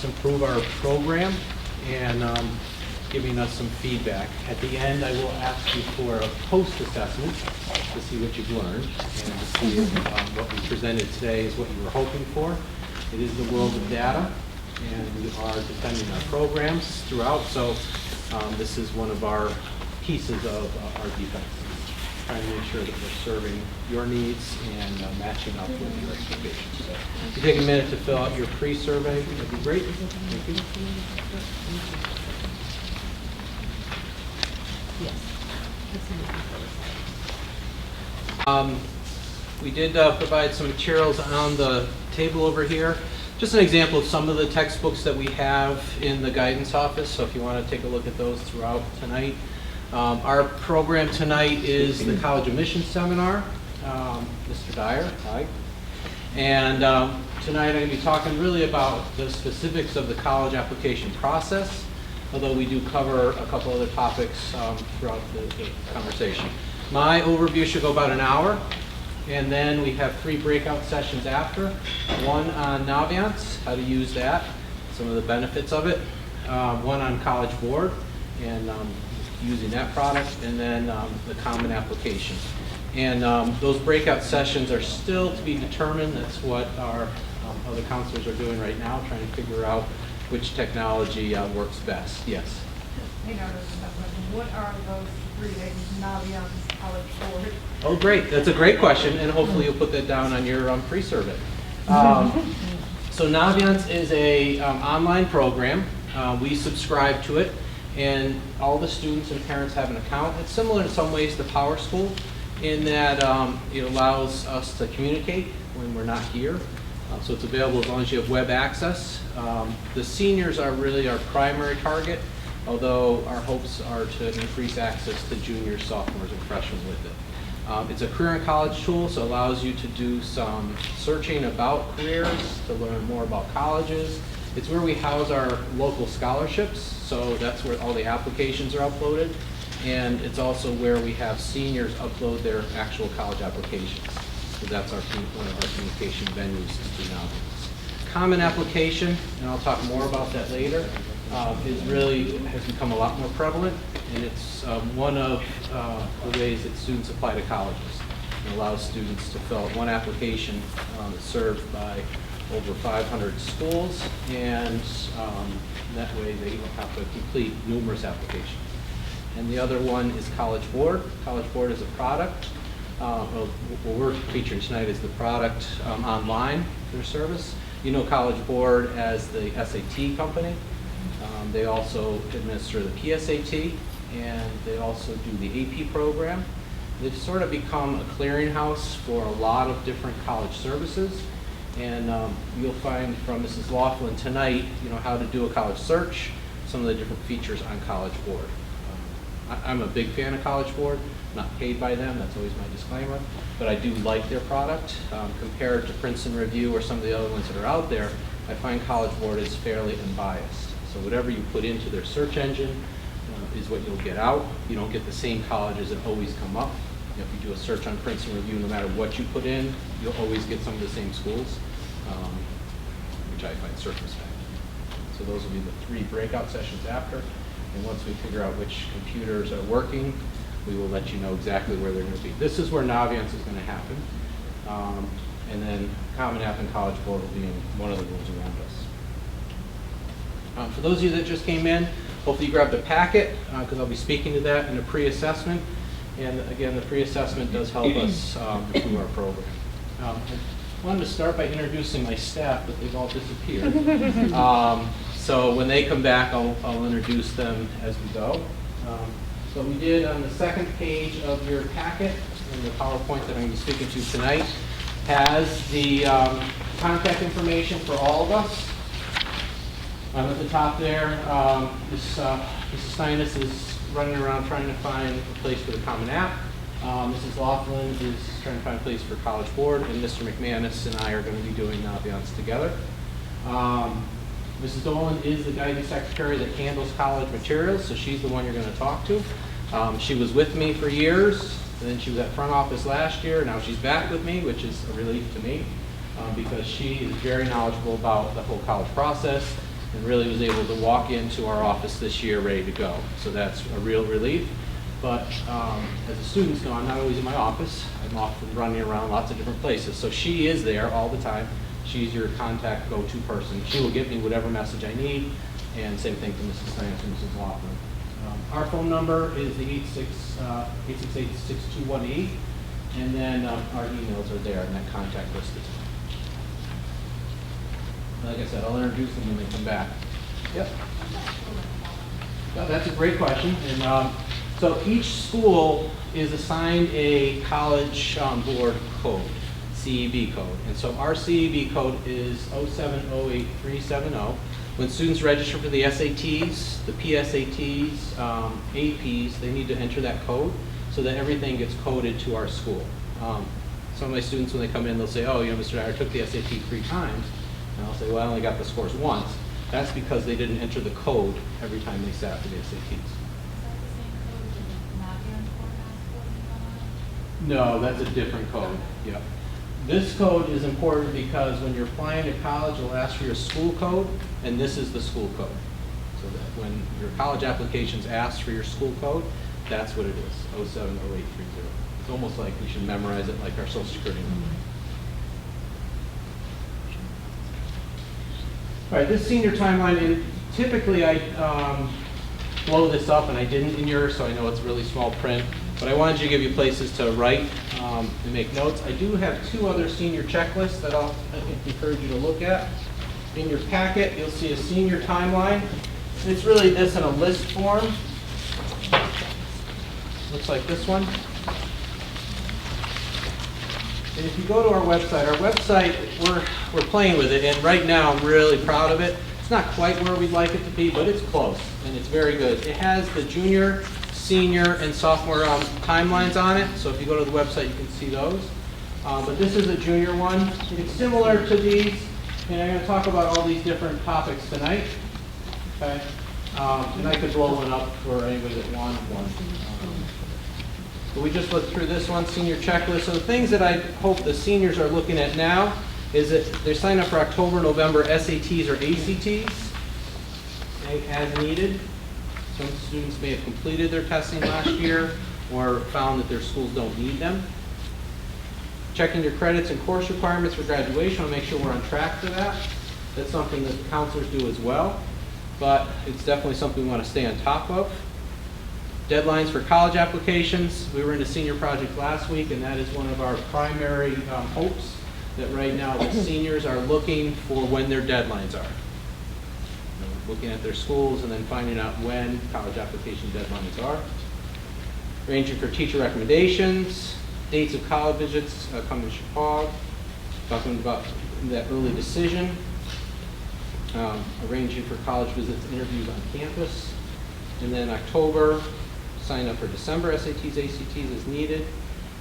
improve our program and giving us some feedback. At the end, I will ask you for a post-assessment to see what you've learned and to see if what we presented today is what you were hoping for. It is the world of data, and we are defending our programs throughout, so this is one of our pieces of our defense. Trying to make sure that we're serving your needs and matching up with your expectations. So if you take a minute to fill out your pre-survey, that'd be great. Thank you. We did provide some materials on the table over here. Just an example of some of the textbooks that we have in the guidance office, so if you want to take a look at those throughout tonight. Our program tonight is the College Admissions Seminar. Mr. Dyer, hi. And tonight I'm going to be talking really about the specifics of the college application process, although we do cover a couple other topics throughout the conversation. My overview should go about an hour, and then we have 3 breakout sessions after. One on Naviance, how to use that, some of the benefits of it. One on College Board, and using that product, and then the common application. And those breakout sessions are still to be determined. That's what our other counselors are doing right now, trying to figure out which technology works best. Yes? Hang on just a second. What are those 3 things, Naviance, College Board? Oh, great. That's a great question, and hopefully you'll put that down on your pre-survey. So Naviance is a online program. We subscribe to it, and all the students and parents have an account. It's similar in some ways to PowerSchool in that it allows us to communicate when we're not here. So it's available as long as you have web access. The seniors are really our primary target, although our hopes are to increase access to juniors, sophomores, and freshmen with it. It's a career and college tool, so it allows you to do some searching about careers, to learn more about colleges. It's where we house our local scholarships, so that's where all the applications are uploaded. And it's also where we have seniors upload their actual college applications. So that's one of our communication venues to Naviance. Common application, and I'll talk more about that later, has become a lot more prevalent, and it's one of the ways that students apply to colleges. It allows students to fill out one application that's served by over 500 schools, and that way they don't have to complete numerous applications. And the other one is College Board. College Board is a product. What we're featuring tonight is the product online, their service. You know College Board as the SAT company. They also administer the PSAT, and they also do the AP program. They've sort of become a clearinghouse for a lot of different college services. And you'll find from Mrs. Laughlin tonight, how to do a college search, some of the different features on College Board. I'm a big fan of College Board, not paid by them, that's always my disclaimer, but I do like their product. Compared to Princeton Review or some of the other ones that are out there, I find College Board is fairly unbiased. So whatever you put into their search engine is what you'll get out. You don't get the same colleges that always come up. If you do a search on Princeton Review, no matter what you put in, you'll always get some of the same schools, which I find circumspect. So those will be the 3 breakout sessions after. And once we figure out which computers are working, we will let you know exactly where they're going to be. This is where Naviance is going to happen. And then Common App and College Board will be in one of the rooms around us. For those of you that just came in, hopefully you grabbed a packet, because I'll be speaking to that in a pre-assessment. And again, the pre-assessment does help us improve our program. I wanted to start by introducing my staff, but they've all disappeared. So when they come back, I'll introduce them as we go. So we did on the second page of your packet, in the PowerPoint that I'm going to be speaking to tonight, has the contact information for all of us. At the top there, Mrs. Steinus is running around trying to find a place for the Common App. Mrs. Laughlin is trying to find a place for College Board, and Mr. McManus and I are going to be doing Naviance together. Mrs. Dolan is the guidance secretary that handles college materials, so she's the one you're going to talk to. She was with me for years, and then she was at front office last year. Now she's back with me, which is a relief to me, because she is very knowledgeable about the whole college process. and really was able to walk into our office this year ready to go. So that's a real relief. But as the students know, I'm not always in my office. I'm often running around lots of different places. So she is there all the time. She's your contact go-to person. She will get me whatever message I need, and same thing to Mrs. Stantz and Mrs. Laughlin. Our phone number is the 868-6218, and then our emails are there in that contact list as well. Like I said, I'll introduce them when they come back. Yep. That's a great question. And so each school is assigned a college board code, CEB code. And so our CEB code is 0708370. When students register for the SATs, the PSATs, APs, they need to enter that code so that everything gets coded to our school. Some of my students, when they come in, they'll say, oh, Mr. Dyer, I took the SAT 3 times. And I'll say, well, I only got the scores once. That's because they didn't enter the code every time they sat for the SATs. No, that's a different code. Yep. This code is important because when you're applying to college, it'll ask for your school code, and this is the school code. So that when your college applications ask for your school code, that's what it is, 070830. It's almost like we should memorize it like our social security number. All right, this senior timeline, and typically I blow this up, and I didn't in yours, so I know it's really small print. But I wanted you to give you places to write and make notes. I do have 2 other senior checklists that I'll encourage you to look at. In your packet, you'll see a senior timeline. It's really this in a list form. Looks like this one. And if you go to our website, we're playing with it, and right now I'm really proud of it. It's not quite where we'd like it to be, but it's close, and it's very good. It has the junior, senior, and sophomore timelines on it, so if you go to the website, you can see those. But this is a junior one. It's similar to these, and I'm going to talk about all these different topics tonight. Okay, and I could blow one up for anybody that wants one. But we just looked through this one, senior checklist. So the things that I hope the seniors are looking at now is that they sign up for October, November SATs or ACTs, okay, as needed. Some students may have completed their testing last year or found that their schools don't need them. Checking your credits and course requirements for graduation. I'll make sure we're on track for that. That's something that the counselors do as well, but it's definitely something we want to stay on top of. Deadlines for college applications. We were in a senior project last week, and that is one of our primary hopes, that right now the seniors are looking for when their deadlines are. Looking at their schools and then finding out when college application deadlines are. Arranging for teacher recommendations, dates of college visits coming to Chicago, talking about that early decision, arranging for college visits, interviews on campus, and then October, sign up for December SATs, ACTs as needed.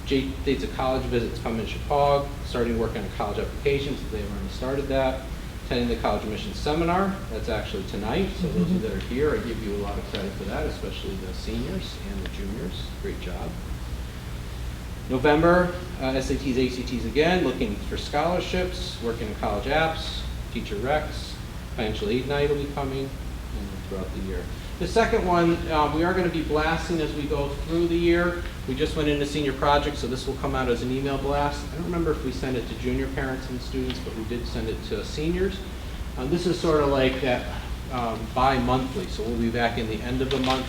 Dates of college visits coming to Chicago, starting work on college applications if they've already started that. Attending the college admissions seminar, that's actually tonight, so those of you that are here, I give you a lot of credit for that, especially the seniors and the juniors. Great job. November, SATs, ACTs again, looking for scholarships, working in college apps, teacher recs, financial aid night will be coming, and throughout the year. The second one, we are going to be blasting as we go through the year. We just went into senior project, so this will come out as an email blast. I don't remember if we sent it to junior parents and students, but we did send it to seniors. This is sort of like that bi-monthly, so we'll be back in the end of the month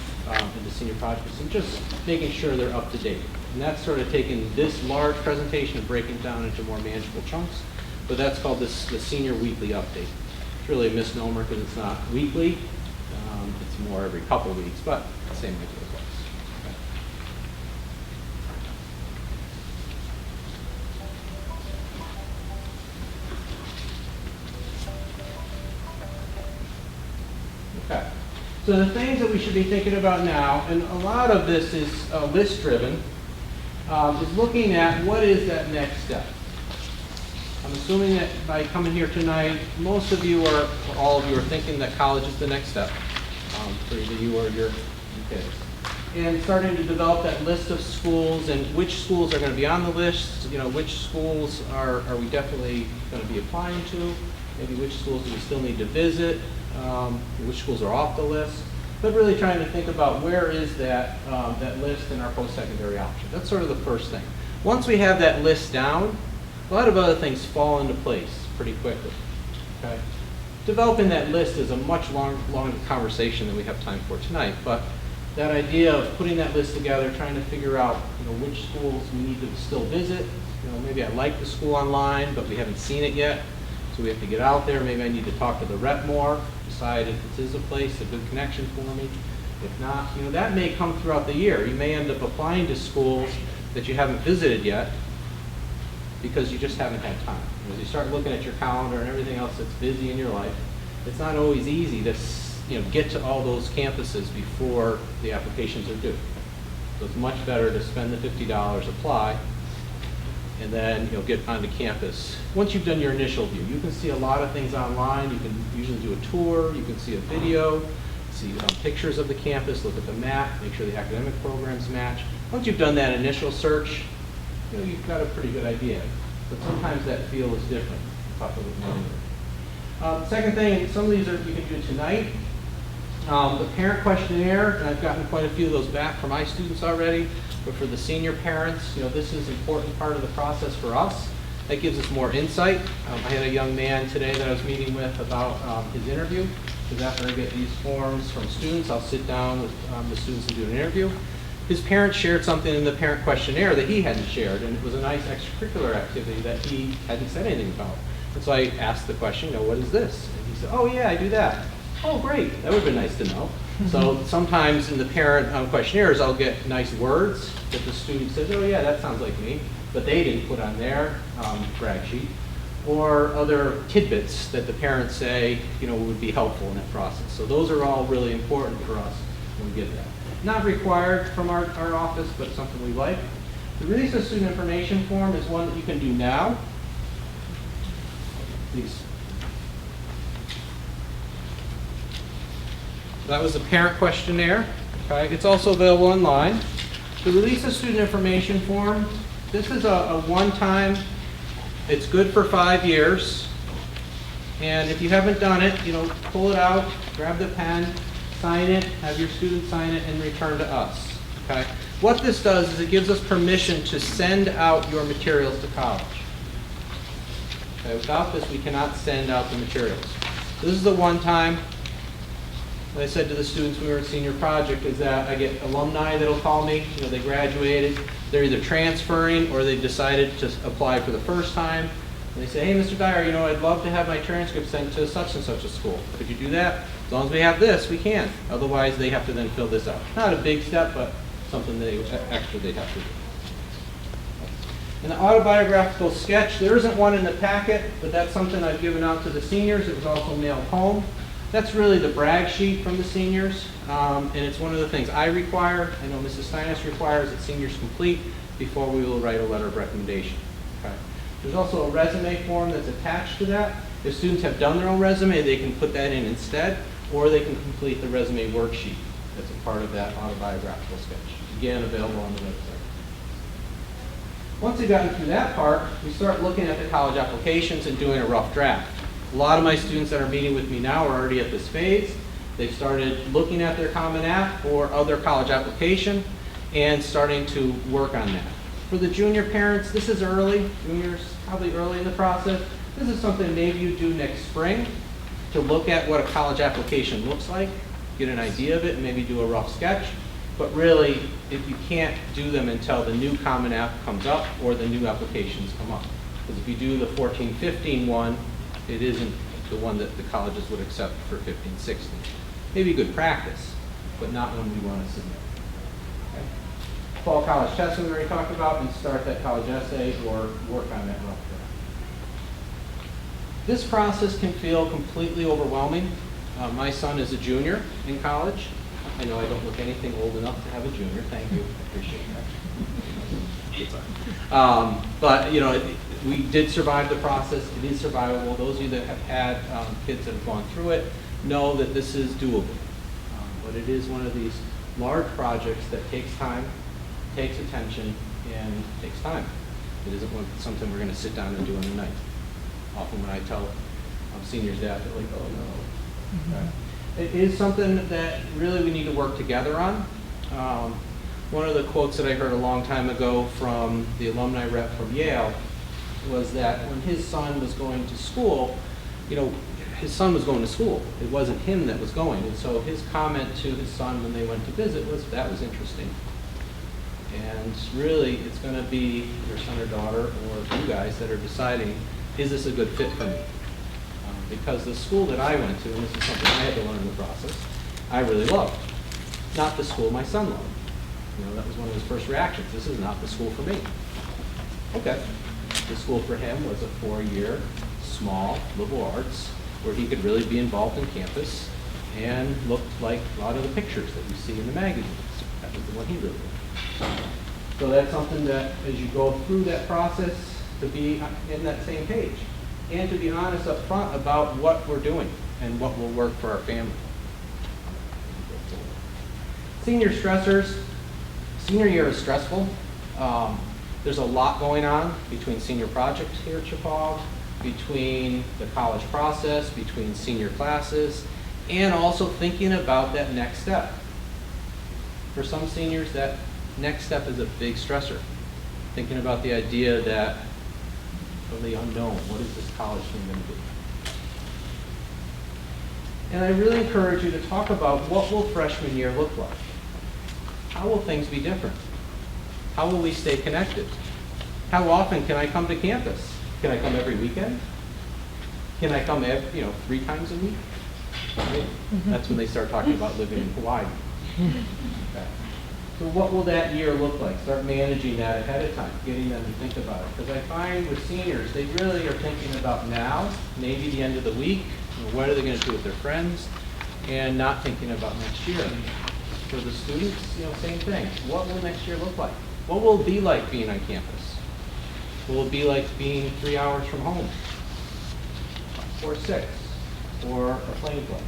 into senior projects and just making sure they're up to date. And that's sort of taking this large presentation and breaking it down into more manageable chunks. But that's called the senior weekly update. It's really a misnomer because it's not weekly. It's more every couple weeks, but the same idea applies. Okay. So the things that we should be thinking about now, and a lot of this is list-driven, is looking at what is that next step. I'm assuming that by coming here tonight, most of you or all of you are thinking that college is the next step for either you or your kids. And starting to develop that list of schools and which schools are going to be on the list, which schools are we definitely going to be applying to, maybe which schools do we still need to visit, which schools are off the list, but really trying to think about where is that, that list in our post-secondary option. That's sort of the first thing. Once we have that list down, a lot of other things fall into place pretty quickly. Okay? Developing that list is a much longer conversation than we have time for tonight, but that idea of putting that list together, trying to figure out, which schools we need to still visit. Maybe I like the school online, but we haven't seen it yet, so we have to get out there. Maybe I need to talk to the rep more, decide if this is a place, a good connection for me. If not, that may come throughout the year. You may end up applying to schools that you haven't visited yet because you just haven't had time. As you start looking at your calendar and everything else that's busy in your life, it's not always easy to get to all those campuses before the applications are due. So it's much better to spend the $50, apply, and then get onto campus. Once you've done your initial view, you can see a lot of things online. You can usually do a tour, you can see a video, see pictures of the campus, look at the map, make sure the academic programs match. Once you've done that initial search, you've got a pretty good idea. But sometimes that feel is different. We'll talk a little more later. Second thing, and some of these you can do tonight. The parent questionnaire, and I've gotten quite a few of those back from my students already, but for the senior parents, this is an important part of the process for us. That gives us more insight. I had a young man today that I was meeting with about his interview, because after I get these forms from students, I'll sit down with the students and do an interview. His parents shared something in the parent questionnaire that he hadn't shared, and it was a nice extracurricular activity that he hadn't said anything about. And so I asked the question, what is this? And he said, oh yeah, I do that. Oh great, that would have been nice to know. So sometimes in the parent questionnaires, I'll get nice words that the student says, oh yeah, that sounds like me, but they didn't put on their brag sheet. Or other tidbits that the parents say, would be helpful in that process. So those are all really important for us when we get that. Not required from our office, but something we like. The release of student information form is one that you can do now. Please. That was a parent questionnaire. Okay, it's also available online. The release of student information form, this is a one-time, it's good for 5 years. And if you haven't done it, pull it out, grab the pen, sign it, have your student sign it, and return to us. Okay? What this does is it gives us permission to send out your materials to college. Okay? Without this, we cannot send out the materials. This is the one time, what I said to the students when we were in senior project, is that I get alumni that'll call me. They graduated. They're either transferring or they've decided to apply for the first time. And they say, hey, Mr. Dyer, I'd love to have my transcript sent to such and such a school. Could you do that? As long as we have this, we can. Otherwise, they have to then fill this out. Not a big step, but something extra they have to do. And the autobiographical sketch, there isn't one in the packet, but that's something I've given out to the seniors. It was also mailed home. That's really the brag sheet from the seniors, and it's one of the things I require. I know Mrs. Steiness requires that seniors complete before we will write a letter of recommendation. Okay. There's also a resume form that's attached to that. If students have done their own resume, they can put that in instead, or they can complete the resume worksheet that's a part of that autobiographical sketch. Again, available on the website. Once we've gotten through that part, we start looking at the college applications and doing a rough draft. A lot of my students that are meeting with me now are already at this phase. They've started looking at their Common App or other college application and starting to work on that. For the junior parents, this is early. Juniors, probably early in the process. This is something maybe you do next spring to look at what a college application looks like, get an idea of it, and maybe do a rough sketch. But really, if you can't do them until the new Common App comes up or the new applications come up. Because if you do the 14-15 one, it isn't the one that the colleges would accept for 15-16. Maybe good practice, but not when we want to submit. Okay? Fall college testing we already talked about, and start that college essay or work on that rough draft. This process can feel completely overwhelming. My son is a junior in college. I know I don't look anything old enough to have a junior. Thank you. I appreciate that. But we did survive the process. It is survivable. Those of you that have had kids that have gone through it know that this is doable. But it is one of these large projects that takes time, takes attention, and takes time. It isn't something we're going to sit down and do in a night. Often when I tell seniors that, they're like, oh no. It is something that really we need to work together on. One of the quotes that I heard a long time ago from the alumni rep from Yale was that when his son was going to school, his son was going to school. It wasn't him that was going. And so his comment to his son when they went to visit was, that was interesting. And really, it's going to be your son or daughter or you guys that are deciding, is this a good fit for me? Because the school that I went to, and this is something I had to learn in the process, I really loved. Not the school my son loved. That was one of his first reactions. This is not the school for me. Okay. The school for him was a 4-year, small, liberal arts, where he could really be involved in campus and looked like a lot of the pictures that you see in the magazines. That was the one he really loved. So that's something that, as you go through that process, to be in that same page and to be honest up front about what we're doing and what will work for our family. Senior stressors. Senior year is stressful. There's a lot going on between senior projects here at Chapag, between the college process, between senior classes, and also thinking about that next step. For some seniors, that next step is a big stressor. Thinking about the idea that of the unknown, what is this college thing going to be? And I really encourage you to talk about what will freshman year look like. How will things be different? How will we stay connected? How often can I come to campus? Can I come every weekend? Can I come 3 times a week? Right? That's when they start talking about living in Hawaii. Okay. So what will that year look like? Start managing that ahead of time, getting them to think about it. Because I find with seniors, they really are thinking about now, maybe the end of the week, what are they going to do with their friends, and not thinking about next year. For the students, same thing. What will next year look like? What will it be like being on campus? Will it be like being 3 hours from home? Or 6? Or a plane flight?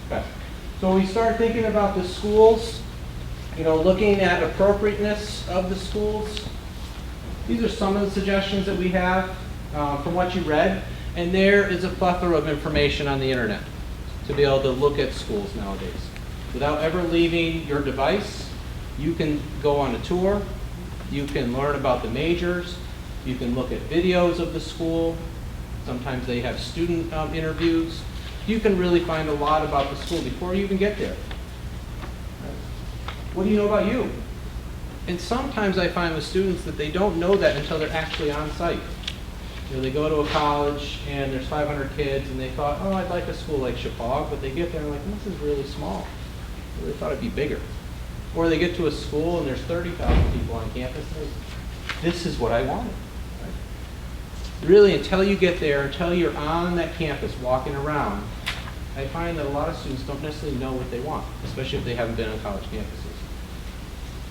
Okay. So we start thinking about the schools, looking at appropriateness of the schools. These are some of the suggestions that we have from what you read. And there is a plethora of information on the internet to be able to look at schools nowadays. Without ever leaving your device, you can go on a tour, you can learn about the majors, you can look at videos of the school. Sometimes they have student interviews. You can really find a lot about the school before you even get there. What do you know about you? And sometimes I find with students that they don't know that until they're actually on site. They go to a college and there's 500 kids and they thought, oh, I'd like a school like Chapag, but they get there and they're like, this is really small. I really thought it'd be bigger. Or they get to a school and there's 30,000 people on campus and this is what I wanted. Right? Really, until you get there, until you're on that campus walking around, I find that a lot of students don't necessarily know what they want, especially if they haven't been on college campuses.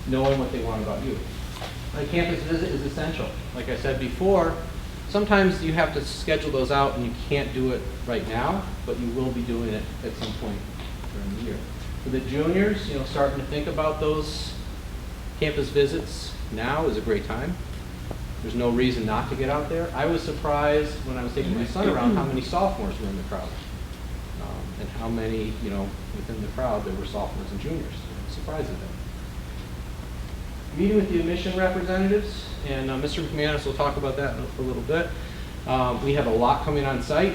Knowing what they want about you. A campus visit is essential. Like I said before, sometimes you have to schedule those out and you can't do it right now, but you will be doing it at some point during the year. For the juniors, starting to think about those campus visits now is a great time. There's no reason not to get out there. I was surprised when I was taking my son around how many sophomores were in the crowd. And how many, within the crowd there were sophomores and juniors. I was surprised at that. Meeting with the admission representatives, and Mr. McManus will talk about that in a little bit. We have a lot coming on site,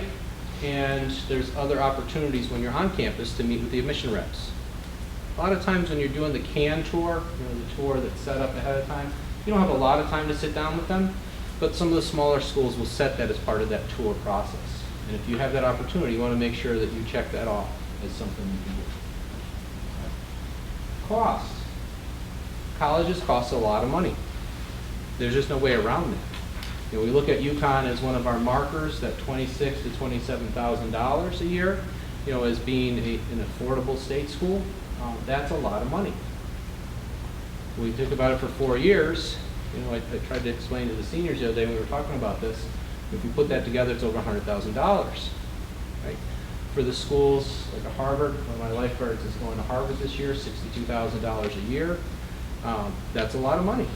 and there's other opportunities when you're on campus to meet with the admission reps. A lot of times when you're doing the CAN tour, the tour that's set up ahead of time, you don't have a lot of time to sit down with them, but some of the smaller schools will set that as part of that tour process. And if you have that opportunity, you want to make sure that you check that off as something you can do. Cost. Colleges cost a lot of money. There's just no way around that. We look at UConn as one of our markers, that $26,000 to $27,000 a year, as being an affordable state school. That's a lot of money. When we think about it for 4 years, I tried to explain to the seniors the other day when we were talking about this. If you put that together, it's over $100,000. Right? For the schools like a Harvard, one of my lifeguards is going to Harvard this year, $62,000 a year. That's a lot of money,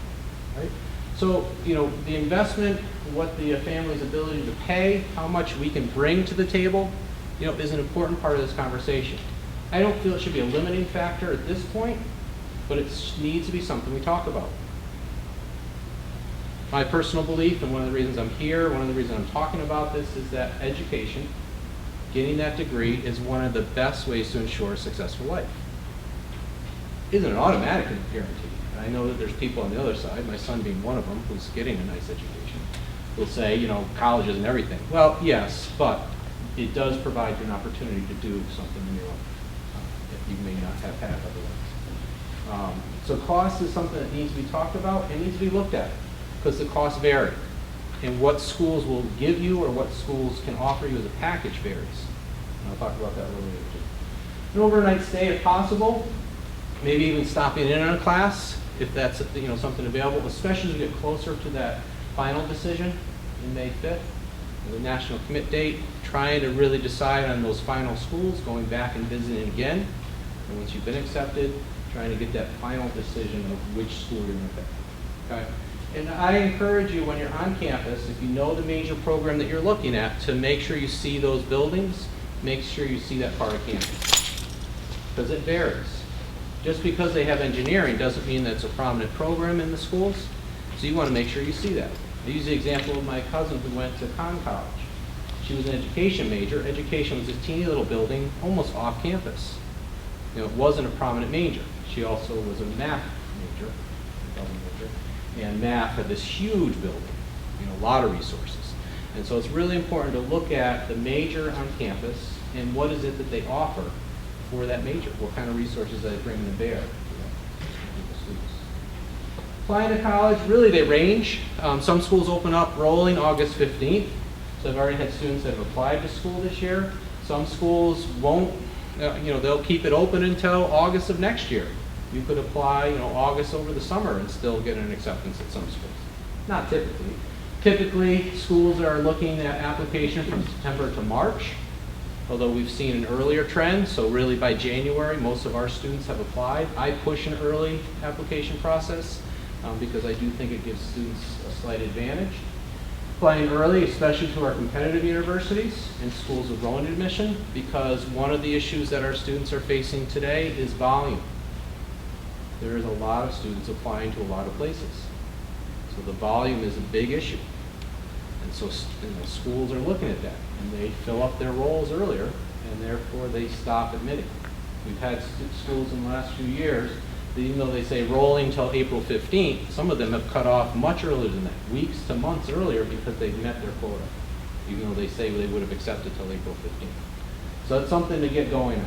right? So, the investment, what the family's ability to pay, how much we can bring to the table, is an important part of this conversation. I don't feel it should be a limiting factor at this point, but it needs to be something we talk about. My personal belief, and one of the reasons I'm here, one of the reasons I'm talking about this, is that education, getting that degree, is one of the best ways to ensure a successful life. Isn't an automatic guarantee. And I know that there's people on the other side, my son being one of them, who's getting a nice education, will say, college isn't everything. Well, yes, but it does provide you an opportunity to do something in your life that you may not have had otherwise. So cost is something that needs to be talked about and needs to be looked at, because the costs vary. And what schools will give you or what schools can offer you as a package varies. And I'll talk about that a little later too. An overnight stay if possible, maybe even stopping in on a class if that's something available, especially as we get closer to that final decision in May 5th, the national commit date, trying to really decide on those final schools, going back and visiting again, and once you've been accepted, trying to get that final decision of which school you're going to pick. Okay? And I encourage you, when you're on campus, if you know the major program that you're looking at, to make sure you see those buildings, make sure you see that part of campus, because it varies. Just because they have engineering doesn't mean that it's a prominent program in the schools, so you want to make sure you see that. I use the example of my cousin who went to Conn College. She was an education major. Education was a teeny little building, almost off campus. It wasn't a prominent major. She also was a math major, and math had this huge building, a lot of resources. And so it's really important to look at the major on campus and what is it that they offer for that major, what kind of resources they bring to bear for students. Applying to college, really they range. Some schools open up rolling August 15th. So I've already had students that have applied to school this year. Some schools won't, they'll keep it open until August of next year. You could apply, August over the summer and still get an acceptance at some schools. Not typically. Typically, schools are looking at application from September to March, although we've seen an earlier trend. So really by January, most of our students have applied. I push an early application process because I do think it gives students a slight advantage. Applying early, especially to our competitive universities and schools with rolling admission, because one of the issues that our students are facing today is volume. There is a lot of students applying to a lot of places. So the volume is a big issue. And so schools are looking at that, and they fill up their roles earlier, and therefore they stop admitting. We've had schools in the last few years that even though they say rolling till April 15th, some of them have cut off much earlier than that, weeks to months earlier, because they've met their quota, even though they say they would have accepted till April 15th. So it's something to get going on.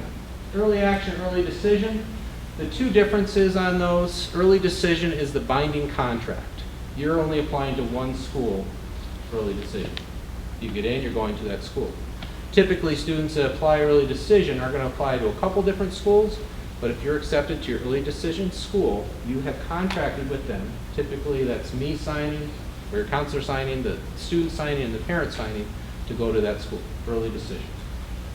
Early action, early decision. The two differences on those: early decision is the binding contract. You're only applying to one school for early decision. If you get in, you're going to that school. Typically, students that apply early decision are going to apply to a couple different schools, but if you're accepted to your early decision school, you have contracted with them. Typically, that's me signing, or your counselor signing, the student signing, and the parent signing to go to that school, early decision.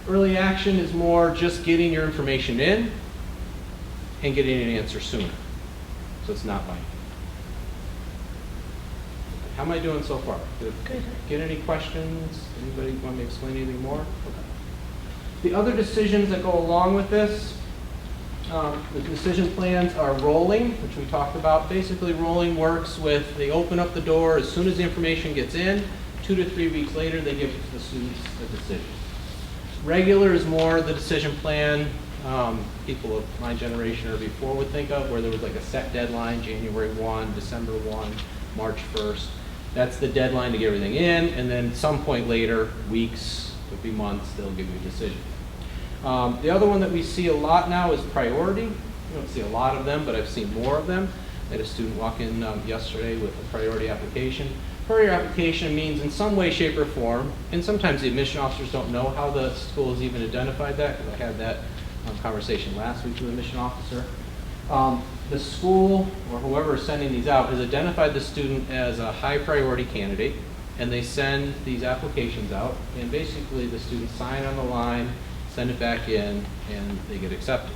Early action is more just getting your information in and getting an answer sooner. So it's not binding. How am I doing so far? Good. Get any questions? Anybody want me to explain anything more? Okay. The other decisions that go along with this, the decision plans are rolling, which we talked about. Basically, rolling works with, they open up the door as soon as the information gets in. 2 to 3 weeks later, they give the students a decision. Regular is more the decision plan people of my generation or before would think of, where there was like a set deadline, January 1, December 1, March 1st. That's the deadline to get everything in, and then some point later, weeks, could be months, they'll give you a decision. The other one that we see a lot now is priority. We don't see a lot of them, but I've seen more of them. I had a student walk in yesterday with a priority application. Priority application means in some way, shape, or form, and sometimes the admission officers don't know how the school has even identified that, because I had that conversation last week with the admission officer. The school, or whoever is sending these out, has identified the student as a high priority candidate, and they send these applications out, and basically the students sign on the line, send it back in, and they get accepted.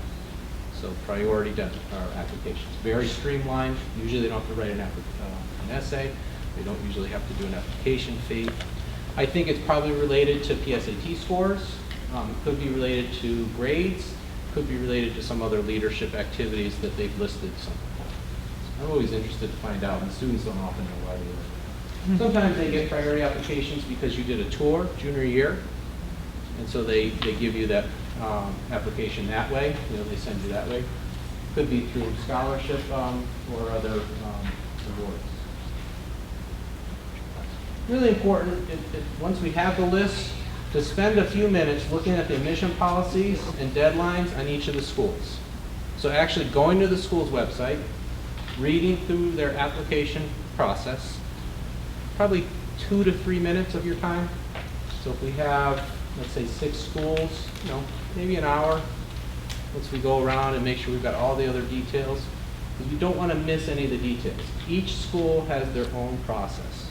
So priority applications. Very streamlined. Usually they don't have to write an essay. They don't usually have to do an application fee. I think it's probably related to PSAT scores. Could be related to grades, could be related to some other leadership activities that they've listed somewhere. I'm always interested to find out, and students don't often know why they were. Sometimes they get priority applications because you did a tour junior year, and so they give you that application that way, they send you that way. Could be through scholarship or other awards. Really important, once we have the list, to spend a few minutes looking at the admission policies and deadlines on each of the schools. So actually going to the school's website, reading through their application process, probably 2 to 3 minutes of your time. So if we have, let's say, 6 schools, maybe an hour, once we go around and make sure we've got all the other details, because we don't want to miss any of the details. Each school has their own process.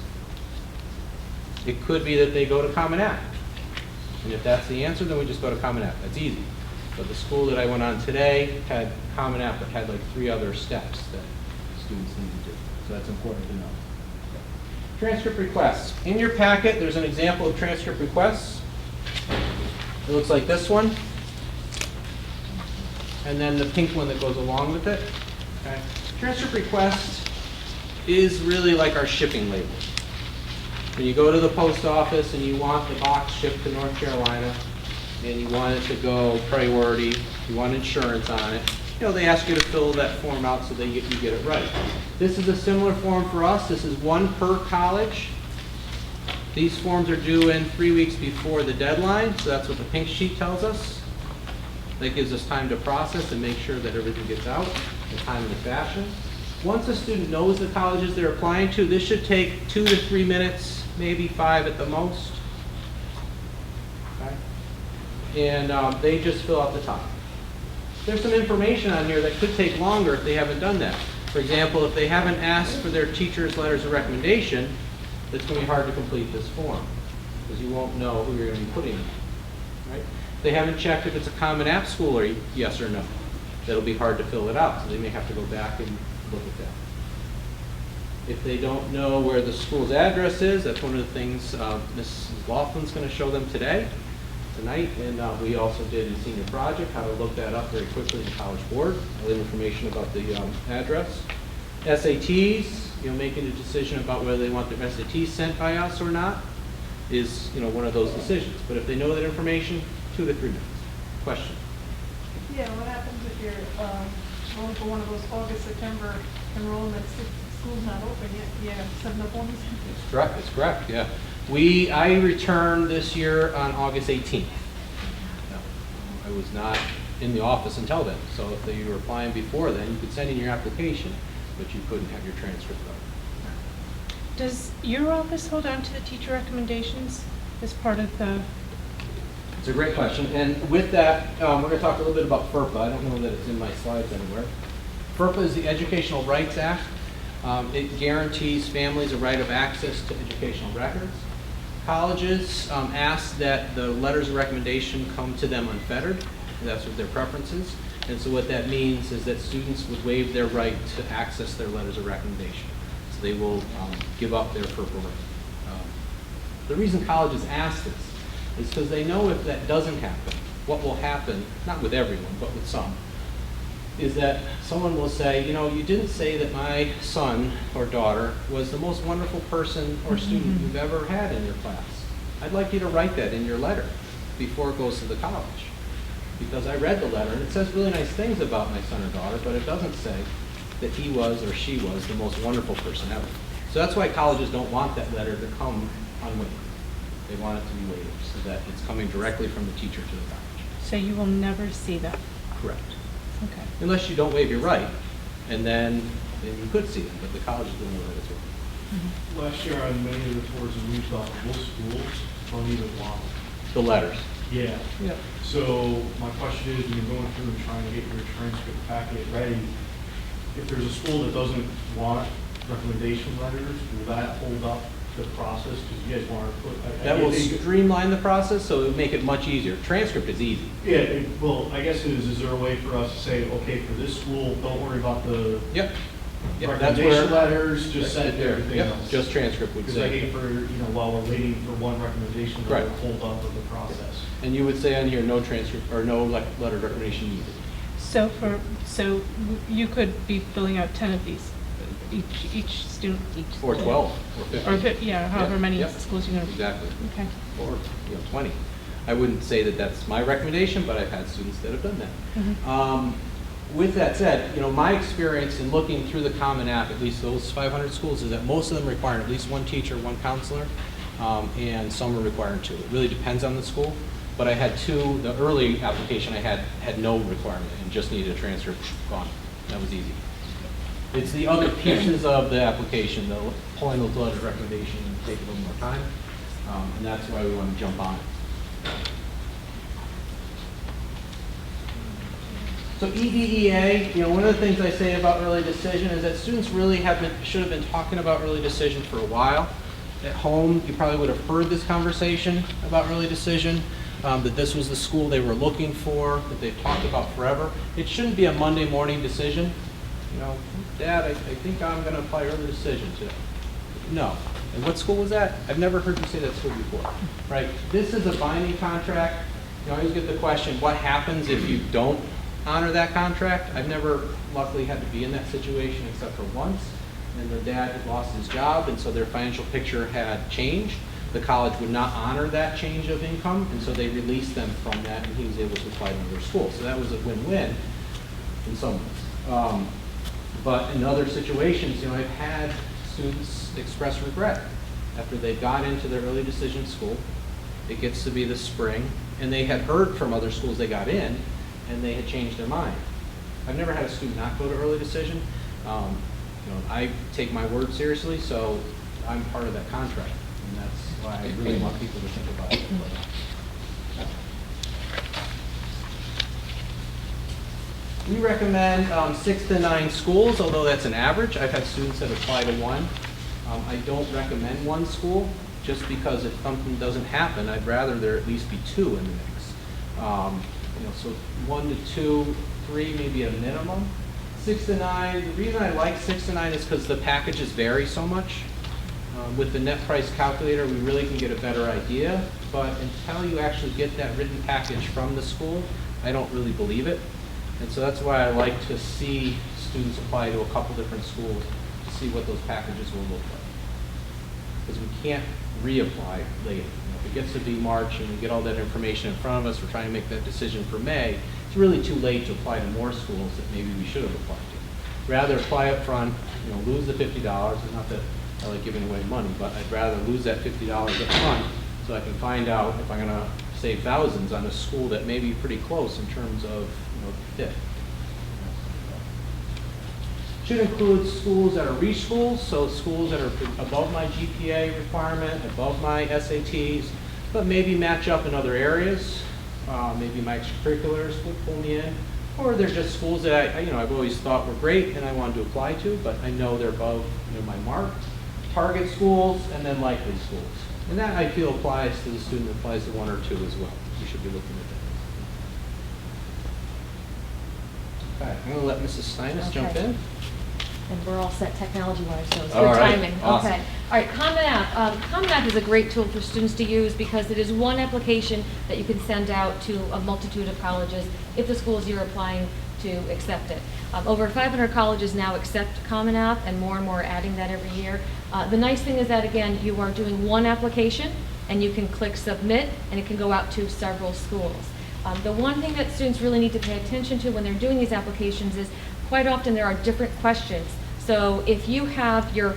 It could be that they go to Common App. And if that's the answer, then we just go to Common App. That's easy. But the school that I went on today had Common App that had like 3 other steps that students need to do. So that's important to know. Transcript requests. In your packet, there's an example of transcript requests. It looks like this one. And then the pink one that goes along with it. Okay. Transcript request is really like our shipping label. When you go to the post office and you want the box shipped to North Carolina, and you want it to go priority, you want insurance on it, they ask you to fill that form out so that you get it right. This is a similar form for us. This is one per college. These forms are due in 3 weeks before the deadline, so that's what the pink sheet tells us. That gives us time to process and make sure that everything gets out in a timely fashion. Once a student knows the colleges they're applying to, this should take 2 to 3 minutes, maybe 5 at the most. Okay? And they just fill out the top. There's some information on here that could take longer if they haven't done that. For example, if they haven't asked for their teacher's letters of recommendation, it's going to be hard to complete this form because you won't know who you're going to be putting in. Right? They haven't checked if it's a Common App school or yes or no. That'll be hard to fill it out, so they may have to go back and look at that. If they don't know where the school's address is, that's one of the things Mrs. Laughlin's going to show them tonight, and we also did in senior project how to look that up very quickly in College Board, all the information about the address. SATs, making a decision about whether they want their SATs sent by us or not is one of those decisions. But if they know that information, 2 to 3 minutes. Question? Yeah, what happens if you're going for one of those August, September enrollments, if school's not open yet, yeah, send the forms? It's correct, yeah. I returned this year on August 18th. No, I was not in the office until then. So if you were applying before then, you could send in your application, but you couldn't have your transcript up. Does your office hold on to the teacher recommendations as part of the? It's a great question. And with that, we're going to talk a little bit about FERPA. I don't know that it's in my slides anywhere. FERPA is the Educational Rights Act. It guarantees families a right of access to educational records. Colleges ask that the letters of recommendation come to them unfettered. That's what their preference is. And so what that means is that students would waive their right to access their letters of recommendation. So they will give up their FERPA right. The reason colleges ask this is because they know if that doesn't happen, what will happen, not with everyone, but with some, is that someone will say, you didn't say that my son or daughter was the most wonderful person or student you've ever had in your class. I'd like you to write that in your letter before it goes to the college. Because I read the letter and it says really nice things about my son or daughter, but it doesn't say that he was or she was the most wonderful person ever. So that's why colleges don't want that letter to come unwaived. They want it to be waived so that it's coming directly from the teacher to the college. So you will never see that? Correct. Okay. Unless you don't waive your right, and then you could see them, but the colleges don't know that as well. Last year on many of the tours we thought most schools don't even want The letters. Yeah. Yeah. So my question is, when you're going through and trying to get your transcript packet ready, if there's a school that doesn't want recommendation letters, will that hold up the process? Because you guys want to put... That will streamline the process, so it would make it much easier. Transcript is easy. Yeah, well, I guess is there a way for us to say, okay, for this school, don't worry about the... Yep. Yeah, that's recommendation where- letters, just send everything Yep, else. just transcript would Because I say. hate for, while we're waiting for one recommendation, to Right. hold up of the process. And you would say on here, no transcript, or no letter of recommendation needed. So you could be filling out 10 of these, each student, each. Or school. 12, or 15. Or, yeah, however Yeah, many yeah. schools you're going to. Exactly. Okay. Or 20. I wouldn't say that that's my recommendation, but I've had students that have done that. Mhm. With that said, my experience in looking through the Common App, at least those 500 schools, is that most of them require at least one teacher, one counselor, and some are requiring 2. It really depends on the school. But I had 2, the early application I had no requirement and just needed a transcript, gone. That was easy. It's the other pieces of the application, the pulling those letters of recommendation, take a little more time, and that's why we want to jump on it. So EDEA, one of the things I say about early decision is that students really should have been talking about early decision for a while. At home, you probably would have heard this conversation about early decision, that this was the school they were looking for, that they've talked about forever. It shouldn't be a Monday morning decision. Dad, I think I'm going to apply early decision today. No. And what school was that? I've never heard you say that school before, right? This is a binding contract. You always get the question, what happens if you don't honor that contract? I've never luckily had to be in that situation except for once. And the dad had lost his job, and so their financial picture had changed. The college would not honor that change of income, and so they released them from that, and he was able to apply to another school. So that was a win-win in some ways. But in other situations, I've had students express regret after they got into their early decision school. It gets to be the spring, and they had heard from other schools they got in, and they had changed their mind. I've never had a student not go to early decision. I take my word seriously, so I'm part of that contract, and that's why I really want people to think about it. We recommend 6 to 9 schools, although that's an average. I've had students that apply to 1. I don't recommend 1 school, just because if something doesn't happen, I'd rather there at least be 2 in the mix. So 1 to 2, 3 maybe a minimum. 6 to 9, the reason I like 6 to 9 is because the packages vary so much. With the net price calculator, we really can get a better idea, but until you actually get that written package from the school, I don't really believe it. And so that's why I like to see students apply to a couple different schools to see what those packages will look like. Because we can't reapply later. If it gets to be March and we get all that information in front of us, we're trying to make that decision for May, it's really too late to apply to more schools that maybe we should have applied to. Rather apply up front, lose the $50, and not that I like giving away money, but I'd rather lose that $50 up front so I can find out if I'm going to save thousands on a school that may be pretty close in terms of fit. Should include schools that are reach schools, so schools that are above my GPA requirement, above my SATs, but maybe match up in other areas. Maybe my extracurriculars would pull me in, or they're just schools that I've always thought were great and I wanted to apply to, but I know they're above my mark. Target schools and then likely schools, and that I feel applies to the student that applies to 1 or 2 as well. We should be looking at that. Okay, I'm going to let Mrs. Steinis jump Okay. in. And we're all set technology-wise, so it's All good right, timing. awesome. Okay. All right, Common App. Common App is a great tool for students to use because it is one application that you can send out to a multitude of colleges if the schools you're applying to accept it. Over 500 colleges now accept Common App, and more are adding that every year. The nice thing is that, again, you are doing one application, and you can click Submit, and it can go out to several schools. The one thing that students really need to pay attention to when they're doing these applications is quite often there are different questions. So if you have your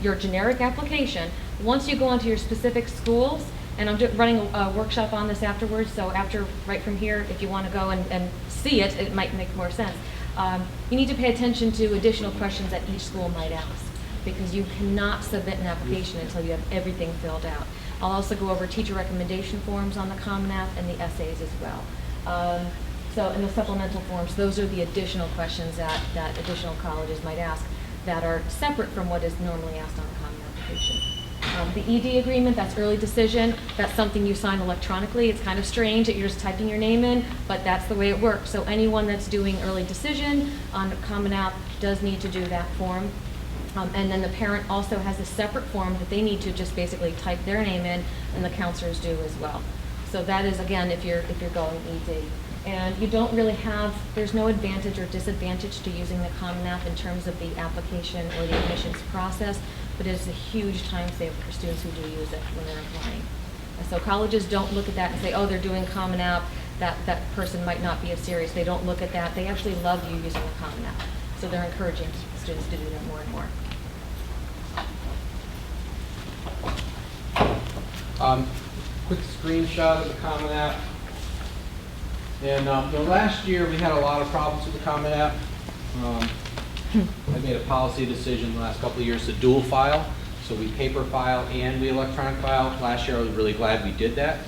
generic application, once you go onto your specific schools, and I'm running a workshop on this afterwards, so right from here, if you want to go and see it, it might make more sense. You need to pay attention to additional questions that each school might ask, because you cannot submit an application until you have everything filled out. I'll also go over teacher recommendation forms on the Common App and the essays as well. So in the supplemental forms, those are the additional questions that additional colleges might ask that are separate from what is normally asked on a Common Application. The ED agreement, that's early decision, that's something you sign electronically. It's kind of strange that you're just typing your name in, but that's the way it works. So anyone that's doing early decision on Common App does need to do that form. And then the parent also has a separate form that they need to just basically type their name in, and the counselors do as well. So that is, again, if you're going ED. And you don't really have, there's no advantage or disadvantage to using the Common App in terms of the application or the admissions process, but it is a huge time saver for students who do use it when they're applying. And so colleges don't look at that and say, oh, they're doing Common App, that person might not be as serious. They don't look at that. They actually love you using the Common App. So they're encouraging students to do that more and more. Quick screenshot of the Common App. And last year we had a lot of problems with the Common App. I made a policy decision the last couple of years to dual file. So we paper file and we electronic file. Last year I was really glad we did that.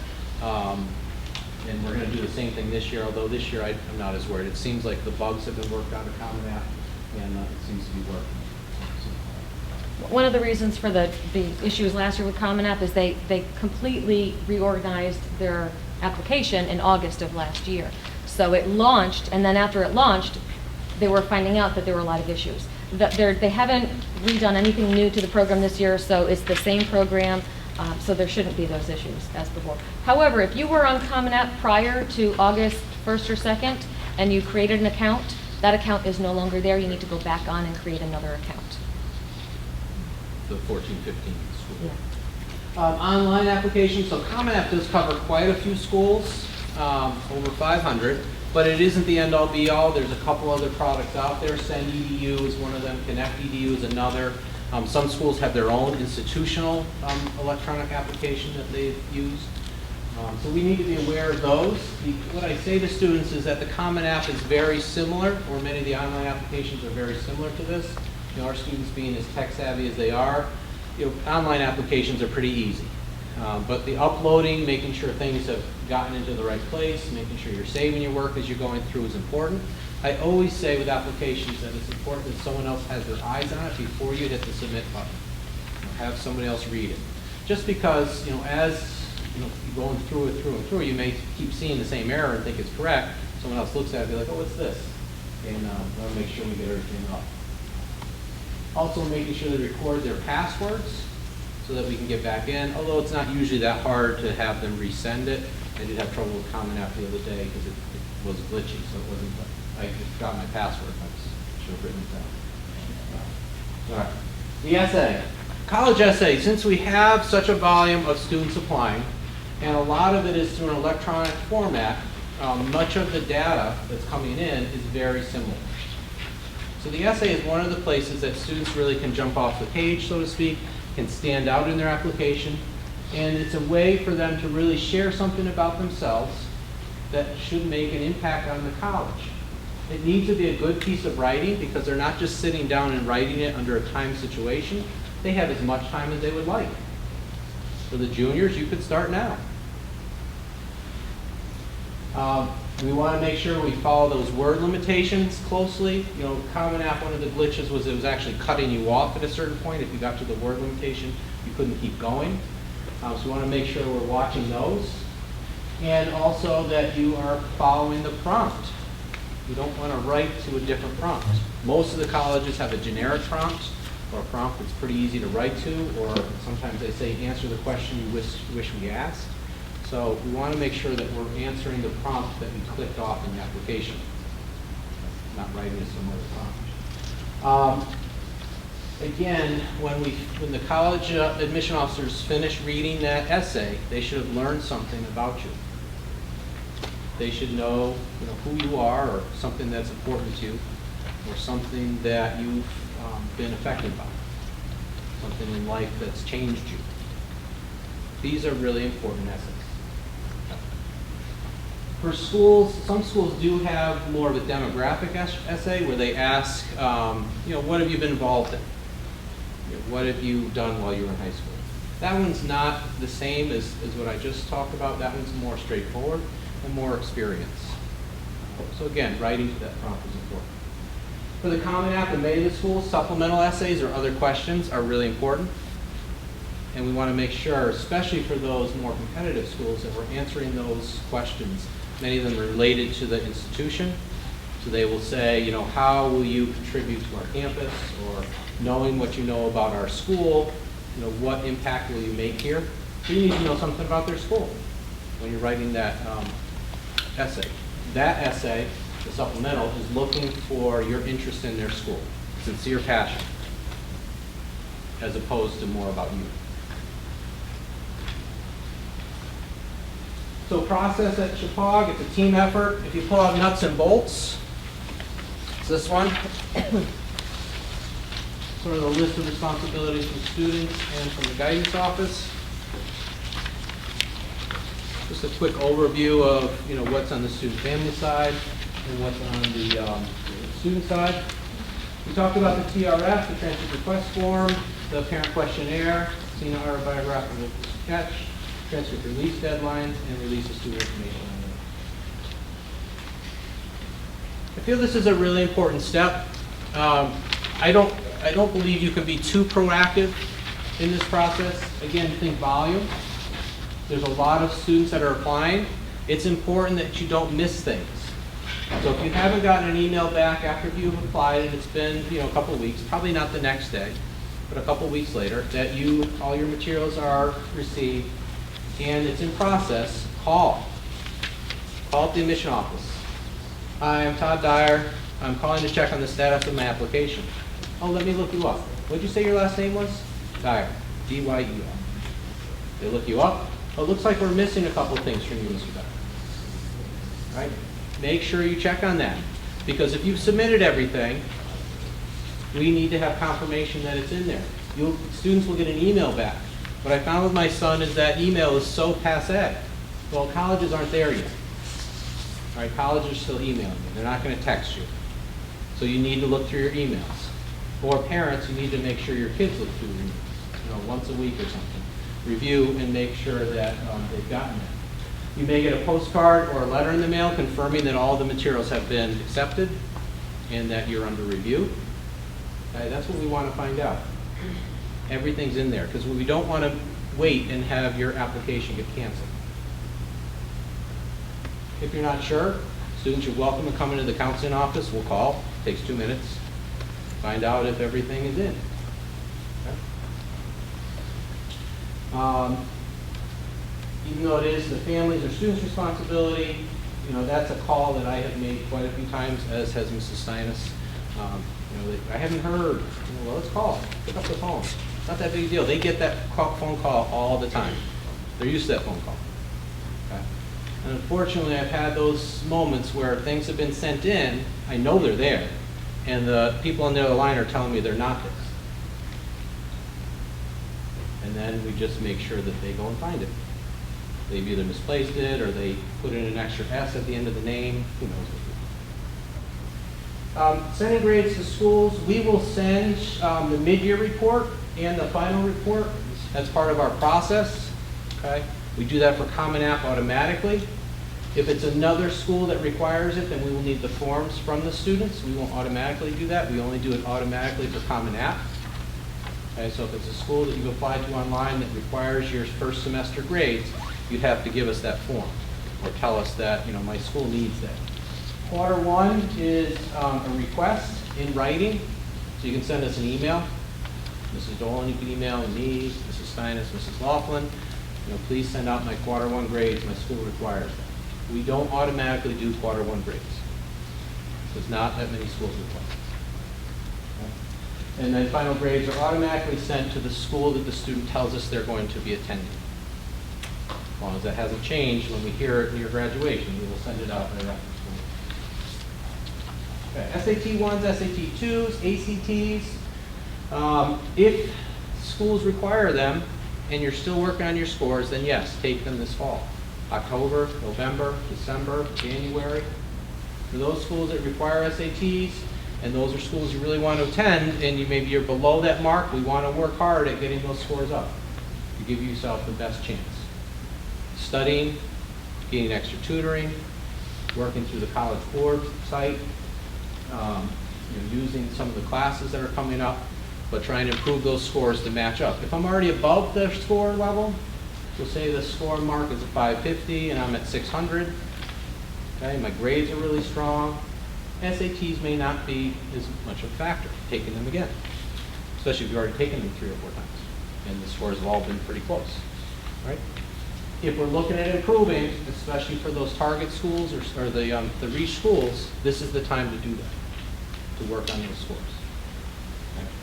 And we're going to do the same thing this year, although this year I'm not as worried. It seems like the bugs have been worked out of Common App, and it seems to be working. One of the reasons for the issues last year with Common App is they completely reorganized their application in August of last year. So it launched, and then after it launched, they were finding out that there were a lot of issues. They haven't redone anything new to the program this year, so it's the same program, so there shouldn't be those issues as before. However, if you were on Common App prior to August 1st or 2nd, and you created an account, that account is no longer there. You need to go back on and create another account. The 14-15 school. Yeah. Online application, so Common App does cover quite a few schools, over 500, but it isn't the end-all be-all. There's a couple other products out there. Send EDU is one of them, Connect EDU is another. Some schools have their own institutional electronic application that they've used. So we need to be aware of those. What I say to students is that the Common App is very similar, or many of the online applications are very similar to this. Our students being as tech savvy as they are, online applications are pretty easy. But the uploading, making sure things have gotten into the right place, making sure you're saving your work as you're going through is important. I always say with applications that it's important that someone else has their eyes on it before you hit the submit button. Have somebody else read it. Just because, as you're going through it, you may keep seeing the same error and think it's correct. Someone else looks at it and be like, oh, what's this? And we want to make sure we get everything up. Also making sure they record their passwords so that we can get back in, although it's not usually that hard to have them resend it. I did have trouble with Common App the other day because it was glitchy, so it wasn't, I forgot my password. I should have written it down. All right. The essay. College essay, since we have such a volume of students applying, and a lot of it is through an electronic format, much of the data that's coming in is very similar. So the essay is one of the places that students really can jump off the page, so to speak, can stand out in their application, and it's a way for them to really share something about themselves that should make an impact on the college. It needs to be a good piece of writing because they're not just sitting down and writing it under a time situation. They have as much time as they would like. For the juniors, you could start now. We want to make sure we follow those word limitations closely. Common App, one of the glitches was it was actually cutting you off at a certain point. If you got to the word limitation, you couldn't keep going. So we want to make sure we're watching those. And also that you are following the prompt. You don't want to write to a different prompt. Most of the colleges have a generic prompt, or a prompt that's pretty easy to write to, or sometimes they say answer the question you wish we asked. So we want to make sure that we're answering the prompt that we clicked off in the application, not writing a similar prompt. Again, when the college admission officers finish reading that essay, they should have learned something about you. They should know, who you are, or something that's important to you, or something that you've been affected by, something in life that's changed you. These are really important essays. For schools, some schools do have more of a demographic essay where they ask, what have you been involved in? What have you done while you were in high school? That one's not the same as what I just talked about. That one's more straightforward and more experience. So again, writing to that prompt is important. For the Common App in many of the schools, supplemental essays or other questions are really important. And we want to make sure, especially for those more competitive schools, that we're answering those questions. Many of them are related to the institution. So they will say, you know, how will you contribute to our campus? Or knowing what you know about our school, you know, what impact will you make here? So you need to know something about their school when you're writing that essay. That essay, the supplemental, is looking for your interest in their school, sincere passion, as opposed to more about you. So process at Chippewa, it's a team effort. If you pull out nuts and bolts, it's this one. Sort of the list of responsibilities from students and from the guidance office. Just a quick overview of, you know, what's on the student family side and what's on the student side. We talked about the TRF, the transcript request form, the parent questionnaire, senior autobiographical sketch, transcript release deadlines, and release of student information on them. I feel this is a really important step. I don't believe you can be too proactive in this process. Again, think volume. There's a lot of students that are applying. It's important that you don't miss things. So if you haven't gotten an email back after you've applied and it's been, you know, a couple of weeks, probably not the next day, but a couple of weeks later, that all your materials are received and it's in process, call up the admission office. Hi, I'm Todd Dyer. I'm calling to check on the status of my application. Oh, let me look you up. What'd you say your last name was? Dyer, D-Y-E-R. They look you up. Oh, it looks like we're missing a couple of things from you, Mr. Dyer. Right? Make sure you check on that. Because if you've submitted everything, we need to have confirmation that it's in there. Students will get an email back. What I found with my son is that email is so passé. Well, colleges aren't there yet. All right, colleges are still emailing you. They're not going to text you. So you need to look through your emails. Or parents, you need to make sure your kids look through your emails, you know, once a week or something. Review and make sure that they've gotten it. You may get a postcard or a letter in the mail confirming that all the materials have been accepted and that you're under review. Okay, that's what we want to find out. Everything's in there, because we don't want to wait and have your application get canceled. If you're not sure, students, you're welcome to come into the counseling office. We'll call. It takes 2 minutes. Find out if everything is in. Okay? Even though it is the families or students' responsibility, you know, that's a call that I have made quite a few times, as has Mrs. Steinis. You know, I haven't heard. You know, well, let's call. Pick up the phone. It's not that big a deal. They get that phone call all the time. They're used to that phone call. Okay? And unfortunately, I've had those moments where things have been sent in. I know they're there, and the people on the other line are telling me they're not there. And then we just make sure that they go and find it. They've either misplaced it or they put in an extra S at the end of the name. Who knows what to do. Sending grades to schools. We will send the mid-year report and the final report as part of our process. Okay? We do that for Common App automatically. If it's another school that requires it, then we will need the forms from the students. We won't automatically do that. We only do it automatically for Common App. Okay, so if it's a school that you've applied to online that requires your first semester grades, you'd have to give us that form or tell us that, you know, my school needs that. Quarter one is a request in writing, so you can send us an email. Mrs. Dolan, you can email me, Mrs. Steinis, Mrs. Laughlin. You know, please send out my quarter one grades. My school requires that. We don't automatically do quarter one grades. There's not that many schools require. Okay? And then final grades are automatically sent to the school that the student tells us they're going to be attending. As long as that hasn't changed, when we hear it in your graduation, we will send it out right after school. Okay, SAT 1s, SAT 2s, ACTs. If schools require them and you're still working on your scores, then yes, take them this fall. October, November, December, January. For those schools that require SATs, and those are schools you really want to attend, and maybe you're below that mark, we want to work hard at getting those scores up to give yourself the best chance. Studying, getting extra tutoring, working through the College Board site, you know, using some of the classes that are coming up. but trying to improve those scores to match up. If I'm already above the score level, so say the score mark is a 550 and I'm at 600, okay, my grades are really strong, SATs may not be as much of a factor, taking them again, especially if you've already taken them 3 or 4 times and the scores have all been pretty close, right? If we're looking at improving, especially for those target schools or the reach schools, this is the time to do that, to work on those scores.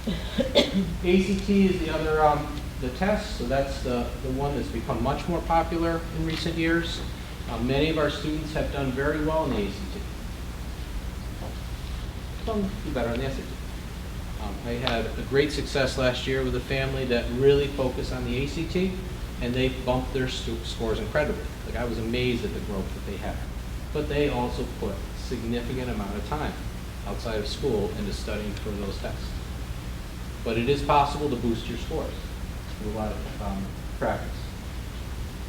Okay. ACT is the other, the test, so that's the one that's become much more popular in recent years. Many of our students have done very well in the ACT. Some do better on the SAT. I had a great success last year with a family that really focused on the ACT, and they bumped their scores incredibly. Like, I was amazed at the growth that they had. But they also put a significant amount of time outside of school into studying for those tests. But it is possible to boost your scores with a lot of practice.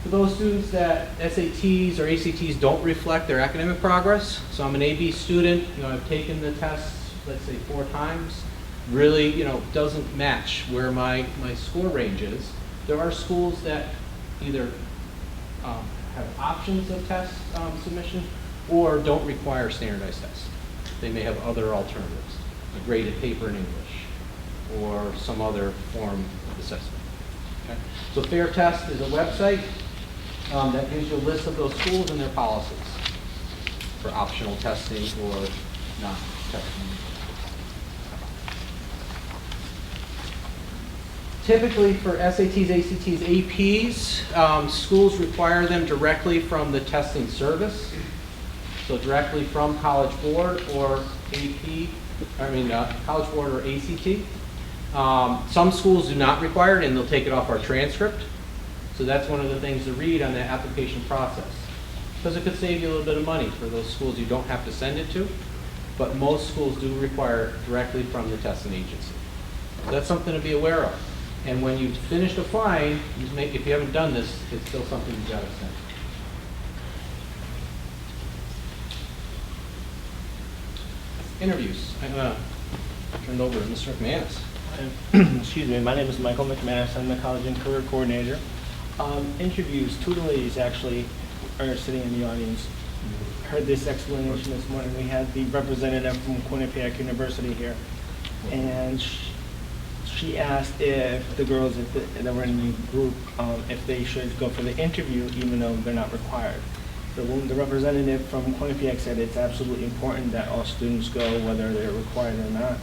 For those students that SATs or ACTs don't reflect their academic progress, so I'm an AB student, I've taken the tests, let's say 4 times, really, doesn't match where my score range is. There are schools that either have options of test submission or don't require standardized tests. They may have other alternatives, a graded paper in English or some other form of assessment. Okay? So Fair Test is a website that gives you a list of those schools and their policies for optional testing or not testing. Typically for SATs, ACTs, APs, schools require them directly from the testing service. So directly from College Board or College Board or ACT. Some schools do not require it and they'll take it off our transcript. So that's one of the things to read on the application process. Because it could save you a little bit of money for those schools you don't have to send it to. But most schools do require it directly from the testing agency. So that's something to be aware of. And when you've finished applying, if you haven't done this, it's still something you've got to send. Interviews. I'm going to turn it over to Mr. McManus. Excuse me, my name is Michael McManus. I'm the College and Career Coordinator. Interviews, 2 ladies actually are sitting in the audience. Heard this explanation this morning. We had the representative from Quinnipiac University here, and she asked if the girls that were in the group, if they should go for the interview even though they're not required. The representative from Quinnipiac said it's absolutely important that all students go whether they're required or not.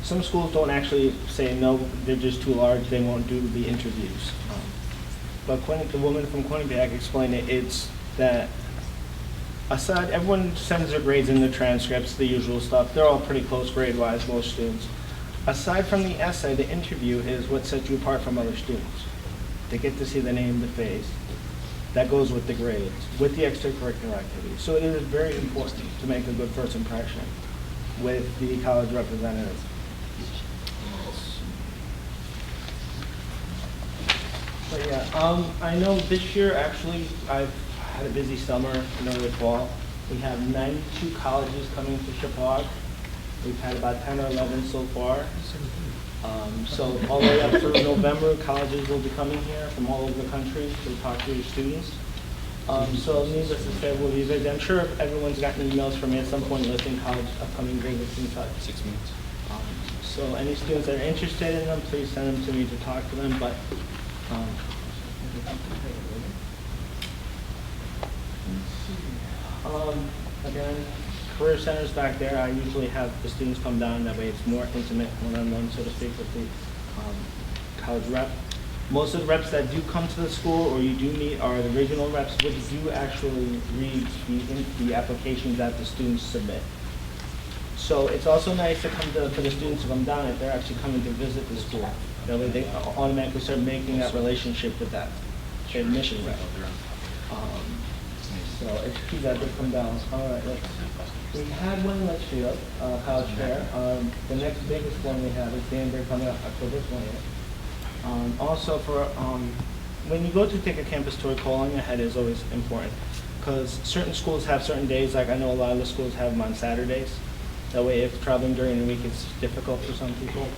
Some schools don't actually say no, they're just too large, they won't do the interviews. But the woman from Quinnipiac explained it's that aside, everyone sends their grades in the transcripts, the usual stuff. They're all pretty close grade-wise, most students. Aside from the essay, the interview is what sets you apart from other students. They get to see the name, the face. That goes with the grades, with the extracurricular activities. So it is very important to make a good first impression with the college representative. But yeah, I know this year actually I've had a busy summer and early fall. We have 92 colleges coming to Chappaqua. We've had about 10 or 11 so far. So all the way up through November, colleges will be coming here from all over the country to talk to your students. So needless to say, we'll be busy. I'm sure everyone's gotten emails from me at some point listing college upcoming visits and such. 6 minutes. So any students that are interested in them, please send them to me to talk to them. But again, career centers back there. I usually have the students come down. That way, it's more intimate, one-on-one, so to speak, with the college rep. Most of the reps that do come to the school or you do meet are the regional reps, which do actually read the applications that the students submit. So it's also nice to come for the students to come down if they're actually coming to visit the school. That way they automatically start making that relationship with that admission rep. So it's key that they come down. All right, we had one in Litchfield, College Fair. The next biggest one we have is Danbury coming up October 20th. Also for, when you go to take a campus tour, calling ahead is always important because certain schools have certain days, like I know a lot of the schools have them on Saturdays. That way if traveling during the week it's difficult for some people.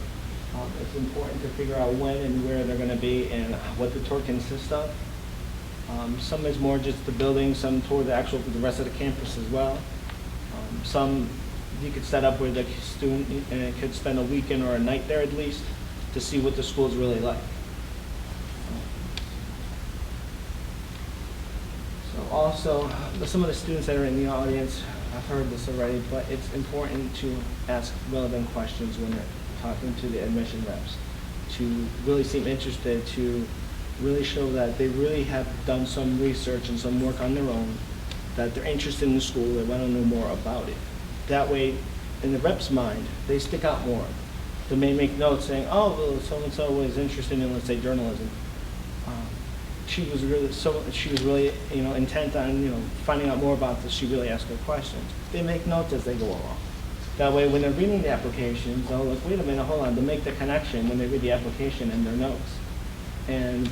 It's important to figure out when and where they're going to be and what the tour consists of. Some is more just the building, some tour the rest of the campus as well. Some you could set up where the student could spend a weekend or a night there at least to see what the school's really like. So also, some of the students that are in the audience, I've heard this already, but it's important to ask relevant questions when they're talking to the admission reps, to really seem interested, to really show that they really have done some research and some work on their own, that they're interested in the school, they want to know more about it. That way, in the rep's mind, they stick out more. They may make notes saying, oh, well, so-and-so was interested in, let's say, journalism. She was really intent on, finding out more about this. She really asked her questions. They make notes as they go along. That way, when they're reading the applications, they'll look, wait a minute, hold on, they'll make the connection when they read the application in their notes and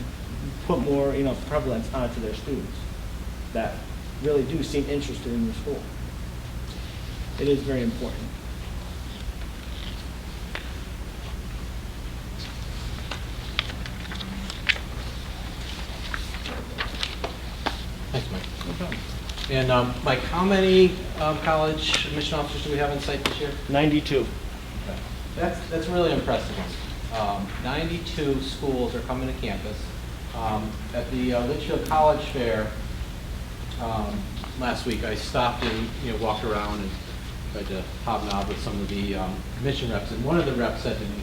put more, prevalence onto their students that really do seem interested in the school. It is very important. Thanks, Mike. No problem. And Mike, how many college admission officers do we have in site this year? 92. Okay. That's really impressive. 92 schools are coming to campus. At the Litchfield College Fair last week, I stopped and walked around and tried to hobnob with some of the admission reps. And one of the reps said to me,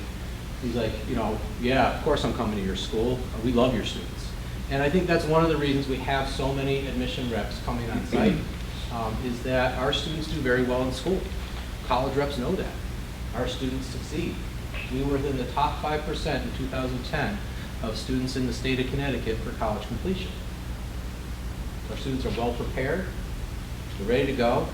he's like, yeah, of course I'm coming to your school. We love your students. And I think that's one of the reasons we have so many admission reps coming on site, is that our students do very well in school. College reps know that. Our students succeed. We were within the top 5% in 2010 of students in the state of Connecticut for college completion. Our students are well prepared, they're ready to go,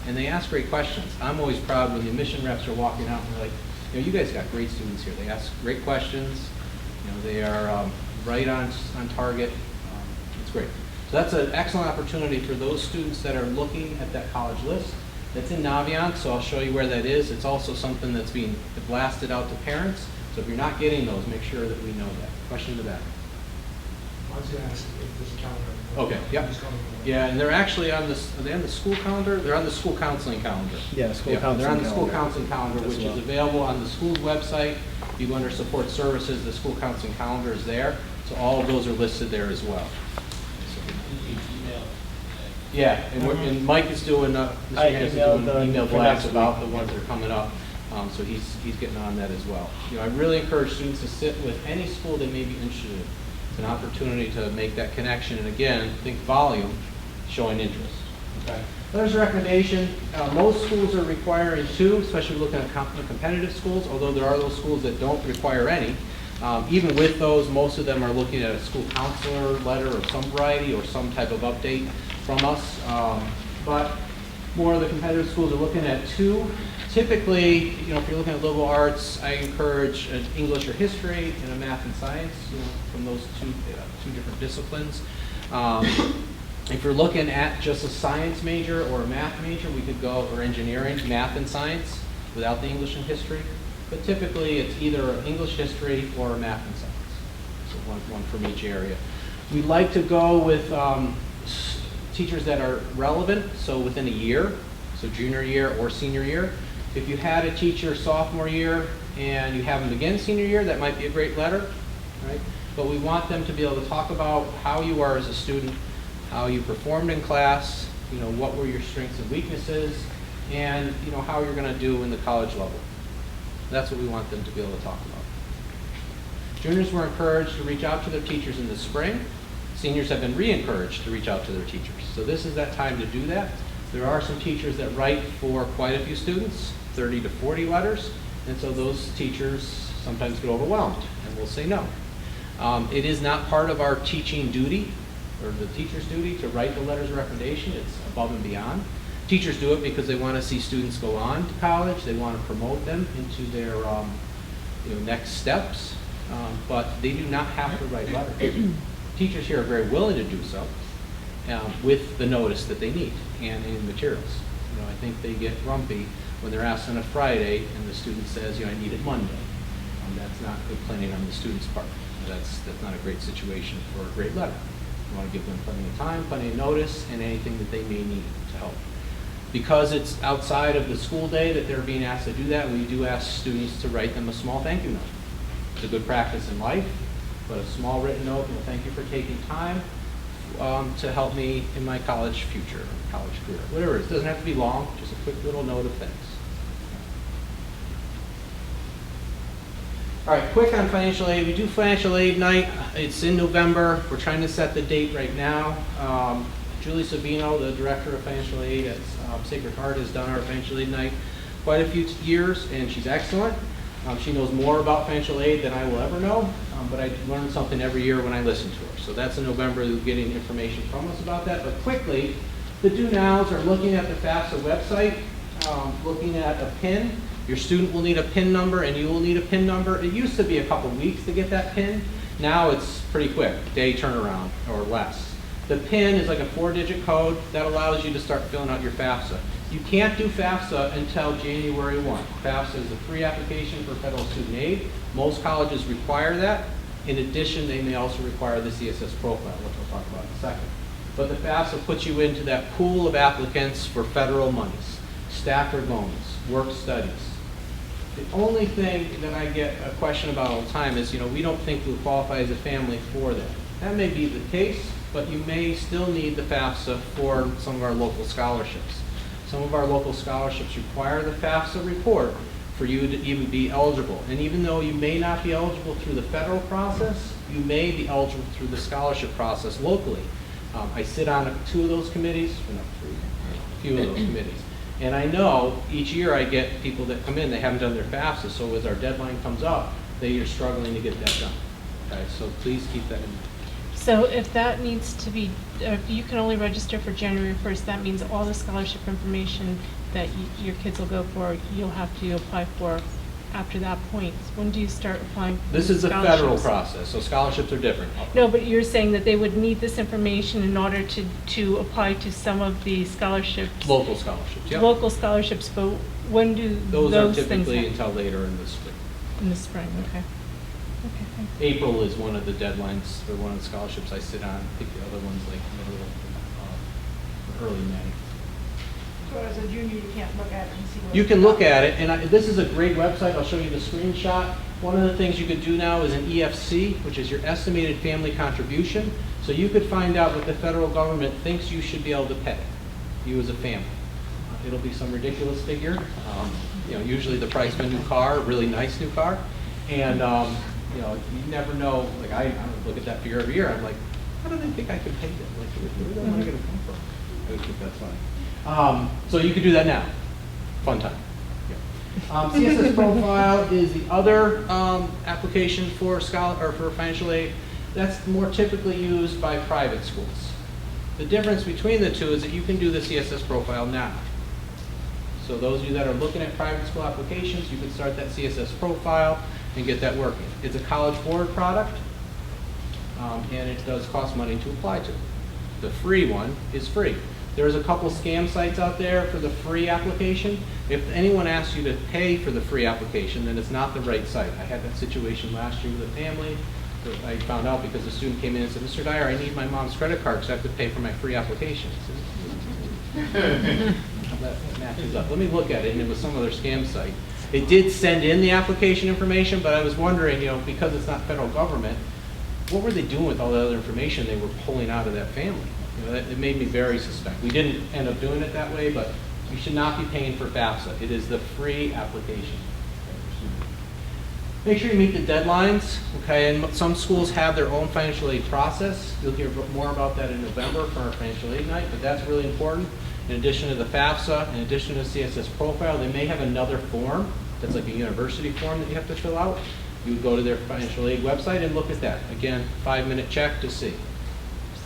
and they ask great questions. I'm always proud when the admission reps are walking out and they're like, you guys got great students here. They ask great questions. They are right on target. It's great. So that's an excellent opportunity for those students that are looking at that college list. That's in Naviance, so I'll show you where that is. It's also something that's being blasted out to parents. So if you're not getting those, make sure that we know that. Question to that. I was going to ask if there's a calendar. Okay, yep. Yeah, and they're actually on this, are they on the school calendar? They're on the school counseling calendar. Yeah, school Yeah, counseling they're on the school calendar counseling calendar, as which well. is available on the school's website. You go under support services, the school counseling calendar is there. So all of those are listed there as well. Yeah, and Mike is doing, Mr. I Harris is emailed doing email for blasts next about week. the ones that are coming up. So he's getting on that as well. I really encourage students to sit with any school they may be interested in. It's an opportunity to make that connection, and again, think volume, showing interest. Okay. There's a recommendation. Most schools are requiring 2, especially looking at competitive schools, although there are those schools that don't require any. Even with those, most of them are looking at a school counselor letter of some variety or some type of update from us. But more of the competitive schools are looking at 2. Typically, if you're looking at liberal arts, I encourage an English or history and a math and science, from those two different disciplines. If you're looking at just a science major or a math major, we could go, or engineering, math and science without the English and history. But typically, it's either English history or math and science. So one from each area. We like to go with teachers that are relevant, so within a year, so junior year or senior year. If you had a teacher sophomore year and you have them again senior year, that might be a great letter, right? But we want them to be able to talk about how you are as a student, how you performed in class, what were your strengths and weaknesses, and how you're going to do in the college level. That's what we want them to be able to talk about. Juniors were encouraged to reach out to their teachers in the spring. Seniors have been re-encouraged to reach out to their teachers. So this is that time to do that. There are some teachers that write for quite a few students, 30 to 40 letters, and so those teachers sometimes get overwhelmed and will say no. It is not part of our teaching duty or the teacher's duty to write the letters of recommendation. It's above and beyond. Teachers do it because they want to see students go on to college. They want to promote them into their next steps, but they do not have to write letters. Teachers here are very willing to do so with the notice that they need and in materials. I think they get grumpy when they're asked on a Friday and the student says, I need it Monday. and that's not good planning on the student's part. That's not a great situation for a grade letter. You want to give them plenty of time, plenty of notice, and anything that they may need to help. Because it's outside of the school day that they're being asked to do that, we do ask students to write them a small thank you note. It's a good practice in life, but a small written note, thank you for taking time to help me in my college future, college career, whatever it is. It doesn't have to be long, just a quick little note of thanks. All right, quick on financial aid. We do financial aid night. It's in November. We're trying to set the date right now. Julie Sabino, the director of financial aid at Sacred Heart, has done our financial aid night quite a few years, and she's excellent. She knows more about financial aid than I will ever know, but I learn something every year when I listen to her. So that's in November, getting information from us about that. But quickly, the do nows are looking at the FAFSA website, looking at a PIN. Your student will need a PIN number, and you will need a PIN number. It used to be a couple weeks to get that PIN. Now it's pretty quick, day turnaround or less. The PIN is like a 4-digit code that allows you to start filling out your FAFSA. You can't do FAFSA until January 1. FAFSA is a free application for federal student aid. Most colleges require that. In addition, they may also require the CSS profile, which we'll talk about in a second. But the FAFSA puts you into that pool of applicants for federal monies, Stafford loans, work studies. The only thing that I get a question about all the time is, we don't think we'll qualify as a family for that. That may be the case, but you may still need the FAFSA for some of our local scholarships. Some of our local scholarships require the FAFSA report for you to even be eligible. And even though you may not be eligible through the federal process, you may be eligible through the scholarship process locally. I sit on 2 of those committees, no, 3, a few of those committees. And I know each year I get people that come in, they haven't done their FAFSA, so as our deadline comes up, they are struggling to get that done. Okay, so please keep that in mind. So if that needs to be, if you can only register for January 1st, that means all the scholarship information that your kids will go for, you'll have to apply for after that point. When do you start applying for This is a federal scholarships? process, so scholarships are different. No, but you're saying that they would need this information in order to apply to some of the scholarships? Local scholarships, yep. Local scholarships, but when do Those those are things typically happen? until later in the spring. In the spring, okay. Okay, thanks. April is one of the deadlines for one of the scholarships I sit on. I think the other one's like middle of early May. So as a junior, you can't look at it and see what. You can look at it, and this is a great website. I'll show you the screenshot. One of the things you could do now is an EFC, which is your estimated family contribution. So you could find out what the federal government thinks you should be able to pay, you as a family. It'll be some ridiculous figure. Usually the price of a new car, a really nice new car. And, you never know. Like, I look at that figure every year. I'm like, how do they think I can pay them? Like, where's that money going to come from? I would think that's funny. So you could do that now. Fun time. Yeah. CSS Profile is the other application for for financial aid. That's more typically used by private schools. The difference between the two is that you can do the CSS Profile now. So those of you that are looking at private school applications, you can start that CSS Profile and get that working. It's a College Board product, and it does cost money to apply to. The free one is free. There's a couple scam sites out there for the free application. If anyone asks you to pay for the free application, then it's not the right site. I had that situation last year with a family that I found out because the student came in and said, Mr. Dyer, I need my mom's credit card because I have to pay for my free application. I said, that matches up. Let me look at it, and it was some other scam site. It did send in the application information, but I was wondering, because it's not federal government, what were they doing with all the other information they were pulling out of that family? It made me very suspect. We didn't end up doing it that way, but you should not be paying for FAFSA. It is the free application. Make sure you meet the deadlines, okay? And some schools have their own financial aid process. You'll hear more about that in November for our financial aid night, but that's really important. In addition to the FAFSA, in addition to CSS Profile, they may have another form that's like a university form that you have to fill out. You would go to their financial aid website and look at that. Again, 5-minute check to see.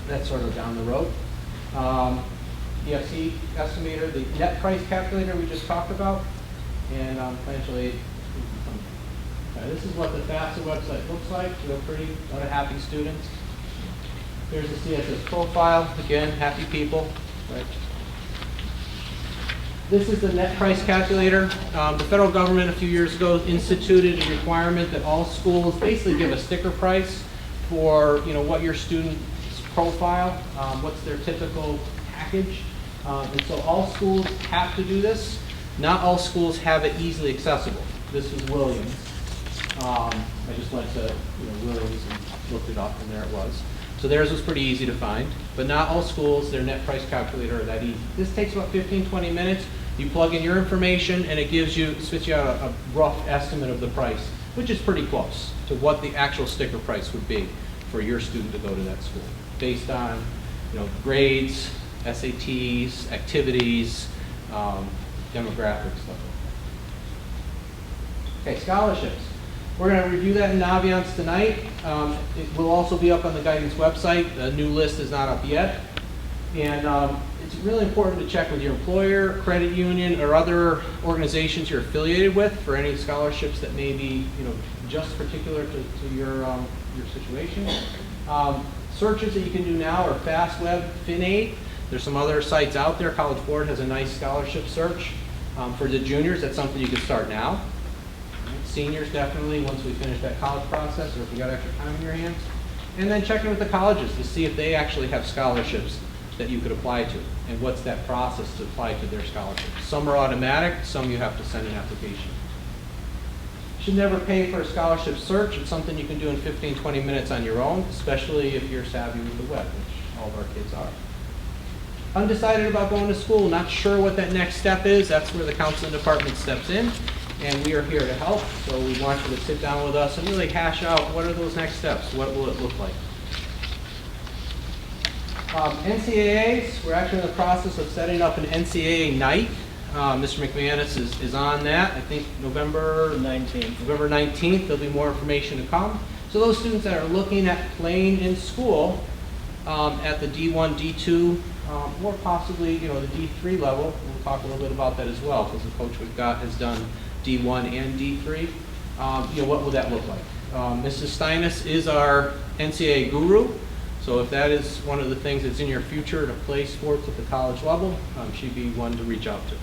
That's sort of down the road. EFC estimator, the net price calculator we just talked about, and financial aid. Okay, this is what the FAFSA website looks like. Real pretty, a lot of happy students. Here's the CSS Profile. Again, happy people. Right. This is the net price calculator. The federal government a few years ago instituted a requirement that all schools basically give a sticker price for, what your student's profile, what's their typical package. And so all schools have to do this. Not all schools have it easily accessible. This is Williams. I just went to Williams and looked it up, and there it was. So theirs was pretty easy to find, but not all schools, their net price calculator are that easy. This takes about 15, 20 minutes. You plug in your information, and it spits you out a rough estimate of the price, which is pretty close to what the actual sticker price would be for your student to go to that school, based on grades, SATs, activities, demographics, stuff. Okay, scholarships. We're going to review that in Naviance tonight. It will also be up on the guidance website. The new list is not up yet. And it's really important to check with your employer, credit union, or other organizations you're affiliated with for any scholarships that may be, just particular to your situation. Searches that you can do now are FastWeb, FinAid. There's some other sites out there. College Board has a nice scholarship search. For the juniors, that's something you can start now. Seniors, definitely, once we finish that college process, or if you got extra time in your hands. And then checking with the colleges to see if they actually have scholarships that you could apply to, and what's that process to apply to their scholarships. Some are automatic, some you have to send an application. Should never pay for a scholarship search. It's something you can do in 15, 20 minutes on your own, especially if you're savvy with the web, which all of our kids are. Undecided about going to school, not sure what that next step is, that's where the counseling department steps in. And we are here to help, so we want you to sit down with us and really hash out what are those next steps, what will it look like. NCAAs, we're actually in the process of setting up an NCAA night. Mr. McManus is on that, I think November 19th, there'll be more information to come. So those students that are looking at playing in school at the D1, D2, or possibly the D3 level, we'll talk a little bit about that as well, because the coach we've got has done D1 and D3. What will that look like? Mrs. Steinis is our NCAA guru, so if that is one of the things that's in your future to play sports at the college level, she'd be one to reach out to.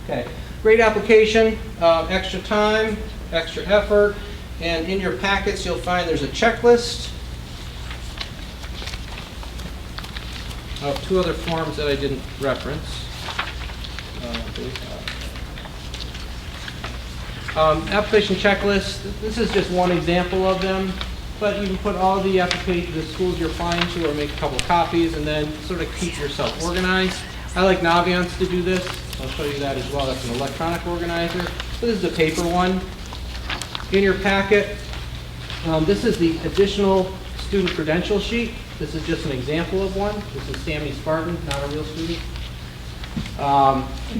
Okay, great application, extra time, extra effort, and in your packets you'll find there's a checklist of two other forms that I didn't reference. Application checklist, this is just one example of them, but you can put all the applications, the schools you're applying to, or make a couple copies and then sort of keep yourself organized. I like Naviance to do this. I'll show you that as well. That's an electronic organizer. So this is the paper one. In your packet, this is the additional student credential sheet. This is just an example of one. This is Sammy Spartan, not a real student.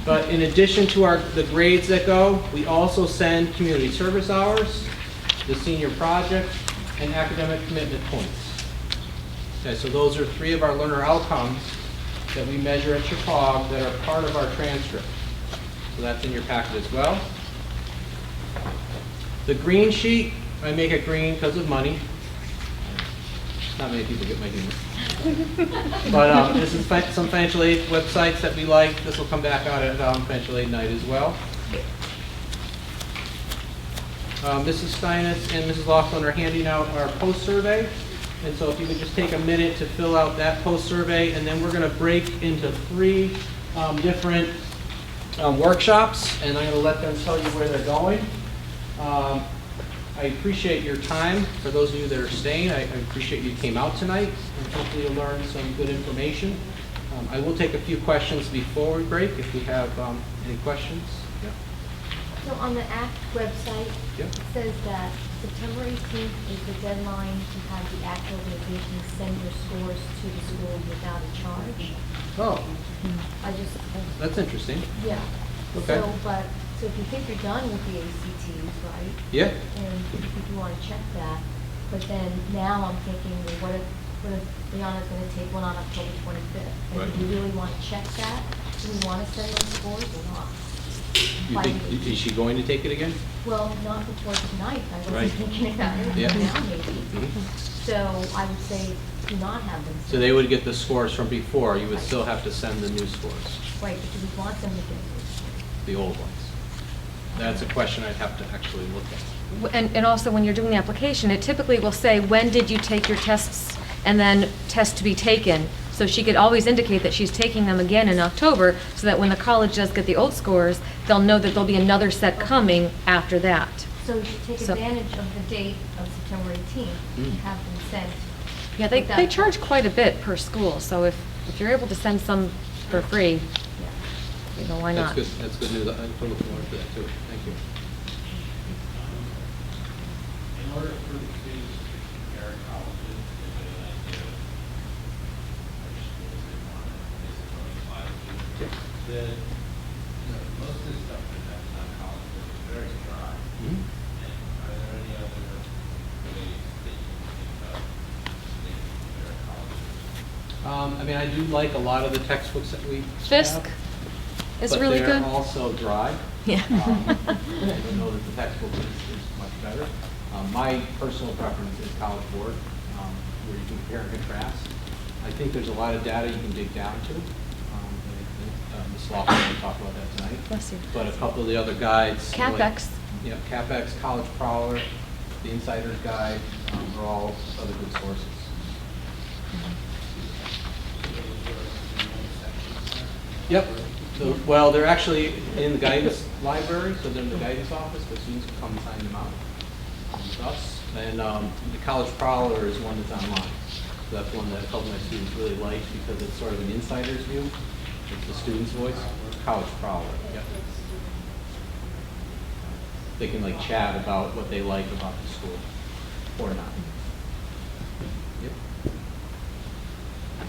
But in addition to the grades that go, we also send community service hours, the senior project, and academic commitment points. Okay, so those are three of our learner outcomes that we measure at Chappaqua that are part of our transcript. So that's in your packet as well. The green sheet, I make it green because of money. Not many people get my humor. But this is some financial aid websites that we like. This will come back out at financial aid night as well. Mrs. Steinis and Mrs. Laughlin are handing out our post survey. And so if you could just take a minute to fill out that post survey, and then we're going to break into three different workshops, and I'm going to let them tell you where they're going. I appreciate your time. For those of you that are staying, I appreciate you came out tonight, and hopefully you'll learn some good information. I will take a few questions before we break if we have any questions. Yeah. So on the ACT website, Yeah. it says that September 18th is the deadline to have the ACT organization send your scores to the school without a charge. Oh, that's interesting. Yeah. Okay. So if you think you're done with the ACTs, right? Yeah. And if you want to check that, but then now I'm thinking, well, what if Brianna's going to take one on October 25th? And Right. do you really want to check that? Do we want to send those scores or not? You By think, me. is she going to take it again? Well, not before tonight, I Right. wasn't thinking about it, Yeah. now maybe. Mhm. So I would say do not have them. So they would get the scores from before, you would still have to send the new scores, Right, because we want them to get the old ones. That's a question I'd have to actually look at. And also, when you're doing the application, it typically will say, when did you take your tests, and then test to be taken. So she could always indicate that she's taking them again in October, so that when the college does get the old scores, they'll know that there'll be another set coming after that. So you should take So- advantage of the date of September 18th and Mm. have them sent. Yeah, they without- charge quite a bit per school, so if you're able to send some for free, Yeah. you know, why not? That's good news, I'm looking forward to that too, thank you. In order for the students to compare colleges, if they like to, which schools they want to basically apply to, then, most of the stuff that that's not college is very dry. Mhm. And are there any other ways that you can think of they can compare colleges? I mean, I do like a lot of the textbooks that we Fisk have, is really good. But they're also dry. Yeah. I don't know that the textbook is much better. My personal preference is College Board, where you can compare and contrast. I think there's a lot of data you can dig down to. Ms. Laughlin will talk about that tonight. Bless you. But a couple of the other guides. like- CapEx. Yeah, CapEx, College Prowler, the Insider's Guide, are all other good sources. Yep. So, well, they're actually in the guidance library, so they're in the guidance office, but students can come and sign them out with us. And the College Prowler is one that's online. So that's one that a couple of my students really like because it's sort of an insider's view. It's the student's voice. College Prowler, yep. They can like chat about what they like about the school or not. Yep.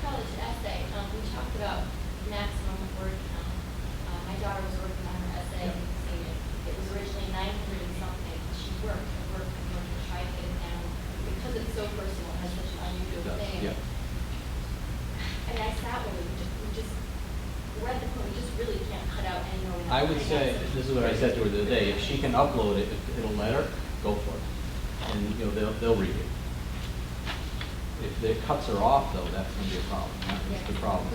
College essay, we talked about maximum word count. My daughter was working on her essay, and it was originally 900 and something. She worked and tried to get it down because it's so personal, has such an unusual thing. Yep. And I sat with her, we're at the point, we just really can't cut out any more. I would say, this is what I said to her the other day, if she can upload it, if it'll let her, go for it. And, you know, they'll read it. If it cuts her off, though, that's going to be a problem. That's the problem.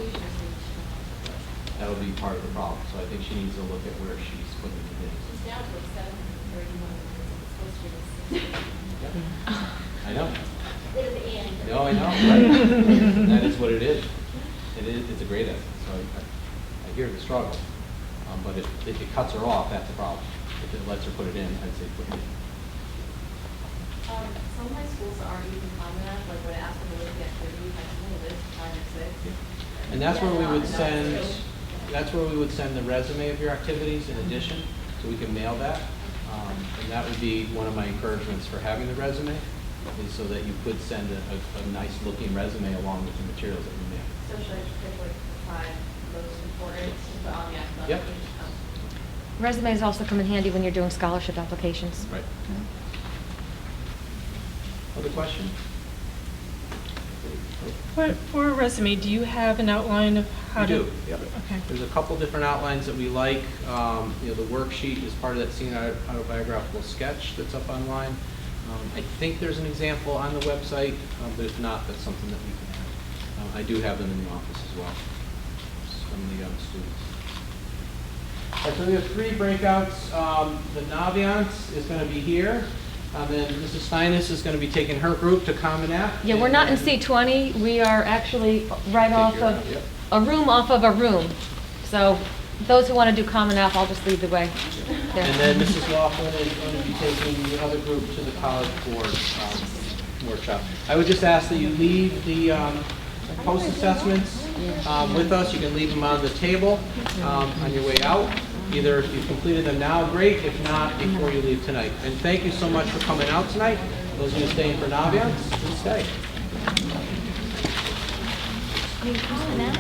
That'll be part of the problem. So I think she needs to look at where she's putting it in. She's down to like 731, it's supposed to be Yep. I know. bit of the end. No, I know, right? That is what it is. It's a great essay, so I hear the struggle. But if it cuts her off, that's a problem. If it lets her put it in, I'd say put it in. Some of my schools aren't using Common App, like when I ask them to look at activities, I can only list 5 or 6. And that's where we would send the resume of your activities in addition, so we can mail that. And that would be one of my encouragements for having the resume, is so that you could send a nice looking resume along with the materials that you mail. So should I just pick like the 5 most important to put on the athletic? Yep. Resumes also come in handy when you're doing scholarship applications. Right. Other question? For a resume, do you have an outline of how We to? do, yep. Okay. There's a couple different outlines that we like. You know, the worksheet is part of that senior autobiographical sketch that's up online. I think there's an example on the website, but if not, that's something that we can have. I do have them in the office as well, some of the young students. All right, so we have 3 breakouts. The Naviance is going to be here. Then Mrs. Steinis is going to be taking her group to Common App. Yeah, we're not in C20, we are actually right Take off your- of, yep. a room off of a room. So those who want to do Common App, I'll just lead the way. there. And then Mrs. Laughlin is going to be taking the other group to the College Board workshop. I would just ask that you leave the post-assessments with us. You can leave them on the table on your way out. Either if you've completed them now, great. If not, before you leave tonight. And thank you so much for coming out tonight. Those of you staying for Naviance, please stay. I mean, Common App